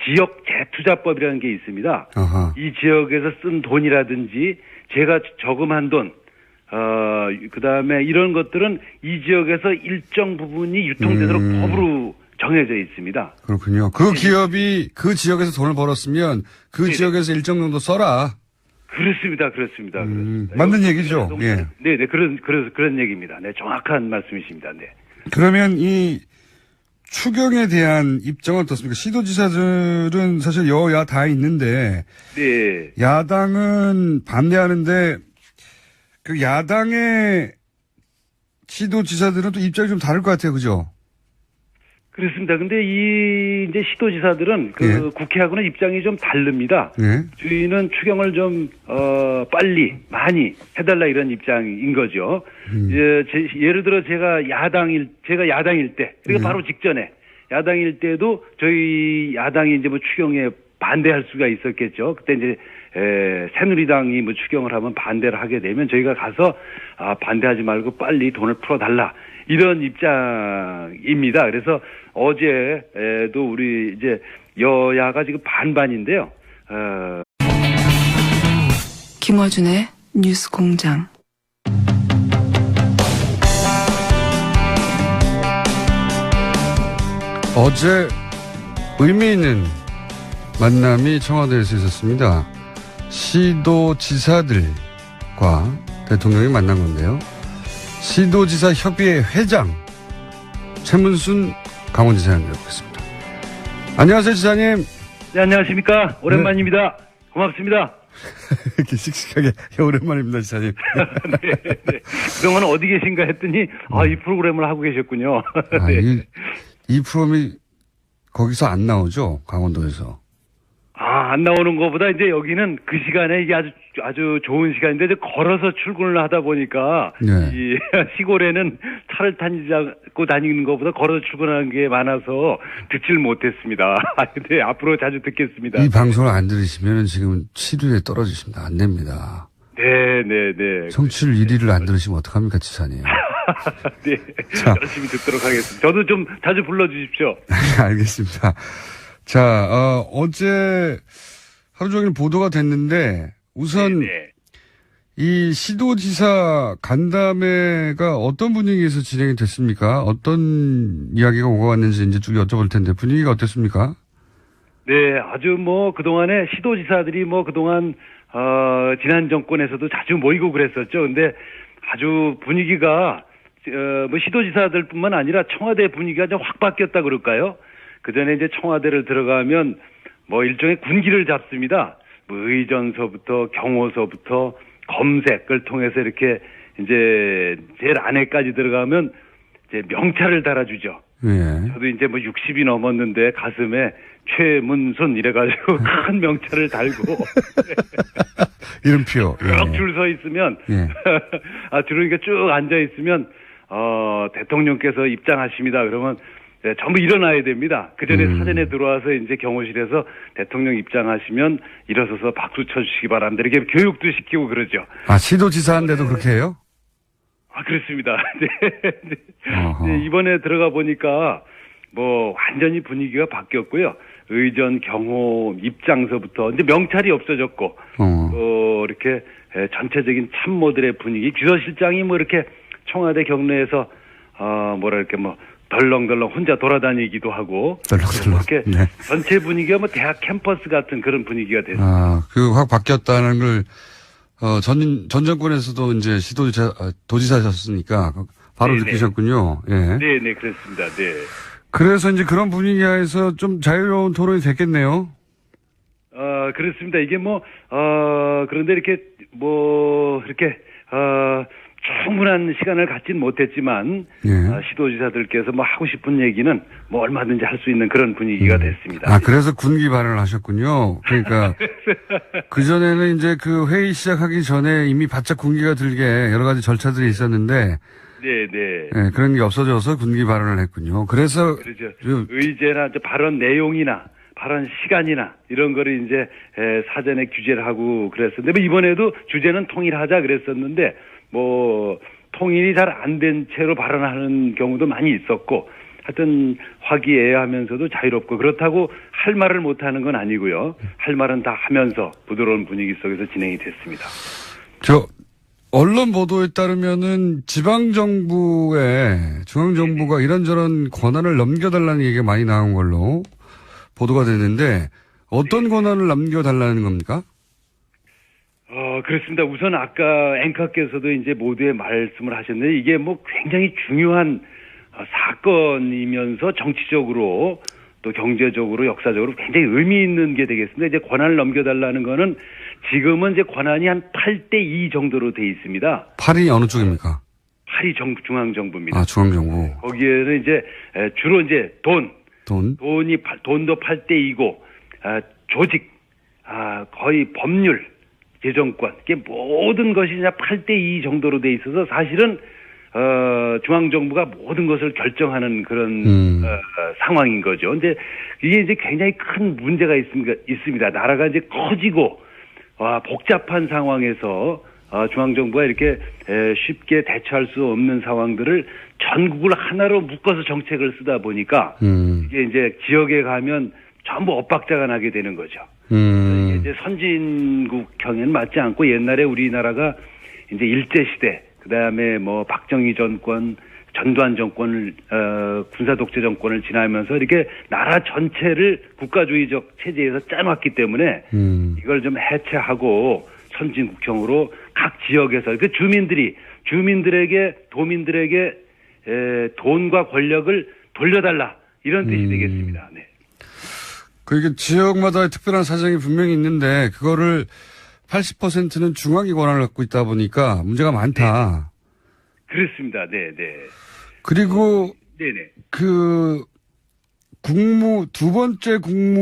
지역 재투자법이라는 게 있습니다. 아하. 이 지역에서 쓴 돈이라든지 제가 저금한 돈, 그다음에 이런 것들은 이 지역에서 일정 부분이 유통되도록 법으로 정해져 있습니다. 그렇군요. 그 기업이 그 지역에서 돈을 벌었으면 그 네네. 지역에서 일정 정도 써라. 그렇습니다. 맞는 얘기죠. 예. 네, 그런 얘기입니다. 네, 정확한 말씀이십니다. 네. 그러면 이 추경에 대한 입장은 어떻습니까? 시도지사들은 사실 여야 다 있는데 네. 야당은 반대하는데 그 야당의 시도지사들은 또 입장이 좀 다를 것 같아요. 그죠? 그렇습니다. 근데 이제 시도지사들은 예. 국회하고는 입장이 좀 다릅니다. 예. 저희는 추경을 좀 빨리 많이 해달라 이런 입장인 거죠. 예를 들어 제가 야당일 때 그리고 바로 직전에 야당일 때도 저희 야당이 이제 뭐 추경에 반대할 수가 있었겠죠. 그때 이제 새누리당이 뭐 추경을 하면 반대를 하게 되면 저희가 가서 반대하지 말고 빨리 돈을 풀어달라. 이런 입장입니다. 그래서 어제도 우리 이제 여야가 지금 반반인데요. 김어준의 뉴스 공장. 어제 의미 있는 만남이 청와대에서 있었습니다. 시도지사들과 대통령이 만난 건데요. 시도지사 협의회 회장 최문순 강원지사 연결했습니다. 안녕하세요, 지사님. 네, 안녕하십니까. 오랜만입니다. 고맙습니다. 이렇게 씩씩하게 오랜만입니다, 지사님. 네, 네. 그동안 어디 계신가 했더니 이 프로그램을 하고 계셨군요. 네. 이 프로그램이 거기서 안 나오죠, 강원도에서. 안 나오는 것보다 이제 여기는 그 시간에 이게 아주 좋은 시간인데 이제 걸어서 출근을 하다 보니까 네. 이 시골에는 차를 타고 다니는 것보다 걸어서 출근하는 게 많아서 듣질 못했습니다. 근데 앞으로 자주 듣겠습니다. 이 방송을 안 들으시면 지금 7위에 떨어지십니다. 안 됩니다. 네. 청취율 1위를 안 들으시면 어떡합니까, 지사님. 네. 자. 열심히 듣도록 하겠습니다. 저도 좀 자주 불러주십시오. 알겠습니다. 자, 어제 하루 종일 보도가 됐는데 우선 네. 이 시도지사 간담회가 어떤 분위기에서 진행이 됐습니까? 어떤 이야기가 오고 갔는지 이제 쭉 여쭤볼 텐데 분위기가 어땠습니까? 네, 아주 그동안에 시도지사들이 그동안, 지난 정권에서도 자주 모이고 그랬었죠. 근데 아주 분위기가, 시도지사들 뿐만 아니라 청와대 분위기가 좀 확 바뀌었다 그럴까요? 그 전에 이제 청와대를 들어가면 일종의 군기를 잡습니다. 의전서부터 경호서부터 검색을 통해서 이렇게 이제 제일 안에까지 들어가면 이제 명찰을 달아주죠. 예. 저도 이제 60이 넘었는데 가슴에 최문순 이래가지고 큰 명찰을 달고 이름표. 쭉 줄 서 있으면 예. 그러니까 쭉 앉아 있으면 대통령께서 입장하십니다. 그러면 네, 전부 일어나야 됩니다. 그 전에 사전에 들어와서 이제 경호실에서 대통령 입장하시면 일어서서 박수 쳐주시기 바랍니다. 이렇게 교육도 시키고 그러죠. 시도지사인데도 그렇게 해요? 그렇습니다. 네. 네, 이번에 들어가 보니까 완전히 분위기가 바뀌었고요. 의전, 경호, 입장서부터 이제 명찰이 없어졌고, 이렇게 전체적인 참모들의 분위기, 비서실장이 이렇게 청와대 경내에서 덜렁덜렁 혼자 돌아다니기도 하고, 이렇게 네. 전체 분위기가 대학 캠퍼스 같은 그런 분위기가 됐습니다. 확 바뀌었다는 걸 전 정권에서도 이제 도지사셨으니까 바로 네네. 느끼셨군요. 예. 네, 그렇습니다. 네. 그래서 이제 그런 분위기에서 좀 자유로운 토론이 됐겠네요. 그렇습니다. 이게 그런데 이렇게 충분한 시간을 갖진 못했지만, 예. 시도지사들께서 하고 싶은 얘기는 얼마든지 할 수 있는 그런 분위기가 됐습니다. 그래서 군기 발언을 하셨군요. 그러니까, 그전에는 이제 그 회의 시작하기 전에 이미 바짝 군기가 들게 여러 가지 절차들이 있었는데, 네. 그런 게 없어져서 군기 발언을 했군요. 그래서. 그렇죠. 의제나 발언 내용이나 발언 시간이나 이런 거를 이제 사전에 규제를 하고 그랬었는데, 이번에도 주제는 통일하자 그랬었는데, 통일이 잘 안 된 채로 발언하는 경우도 많이 있었고, 하여튼 화기애애하면서도 자유롭고, 그렇다고 할 말을 못하는 건 아니고요. 할 말은 다 하면서 부드러운 분위기 속에서 진행이 됐습니다. 언론 보도에 따르면은 지방정부에 중앙정부가 이런저런 권한을 넘겨달라는 얘기가 많이 나온 걸로 보도가 됐는데, 어떤 권한을 넘겨달라는 겁니까? 그렇습니다. 우선 아까 앵커께서도 이제 모두의 말씀을 하셨는데, 이게 굉장히 중요한 사건이면서 정치적으로 또 경제적으로 역사적으로 굉장히 의미 있는 게 되겠습니다. 이제 권한을 넘겨달라는 거는 지금은 이제 권한이 한 8대2 정도로 돼 있습니다. 8이 어느 쪽입니까? 8이 중앙정부입니다. 중앙정부. 거기에는 이제 주로 이제 돈도 8대2고, 조직, 거의 법률, 재정권, 이게 모든 것이 이제 8대2 정도로 돼 있어서 사실은, 중앙정부가 모든 것을 결정하는 그런, 상황인 거죠. 근데 이게 이제 굉장히 큰 문제가 있습니다. 나라가 이제 커지고, 복잡한 상황에서, 중앙정부가 이렇게 쉽게 대처할 수 없는 상황들을 전국을 하나로 묶어서 정책을 쓰다 보니까, 이게 이제 지역에 가면 전부 엇박자가 나게 되는 거죠. 이게 이제 선진국형에는 맞지 않고, 옛날에 우리나라가 이제 일제시대, 그 다음에 박정희 정권, 전두환 정권을 군사 독재 정권을 지나면서 이렇게 나라 전체를 국가주의적 체제에서 짜놨기 때문에 이걸 좀 해체하고 선진국형으로 각 지역에서 그 주민들에게 도민들에게 돈과 권력을 돌려달라 이런 뜻이 되겠습니다. 네. 그게 지역마다의 특별한 사정이 분명히 있는데 그거를 80%는 중앙이 권한을 갖고 있다 보니까 문제가 많다. 네. 그렇습니다. 네, 네. 그리고 네네. 두 번째 국무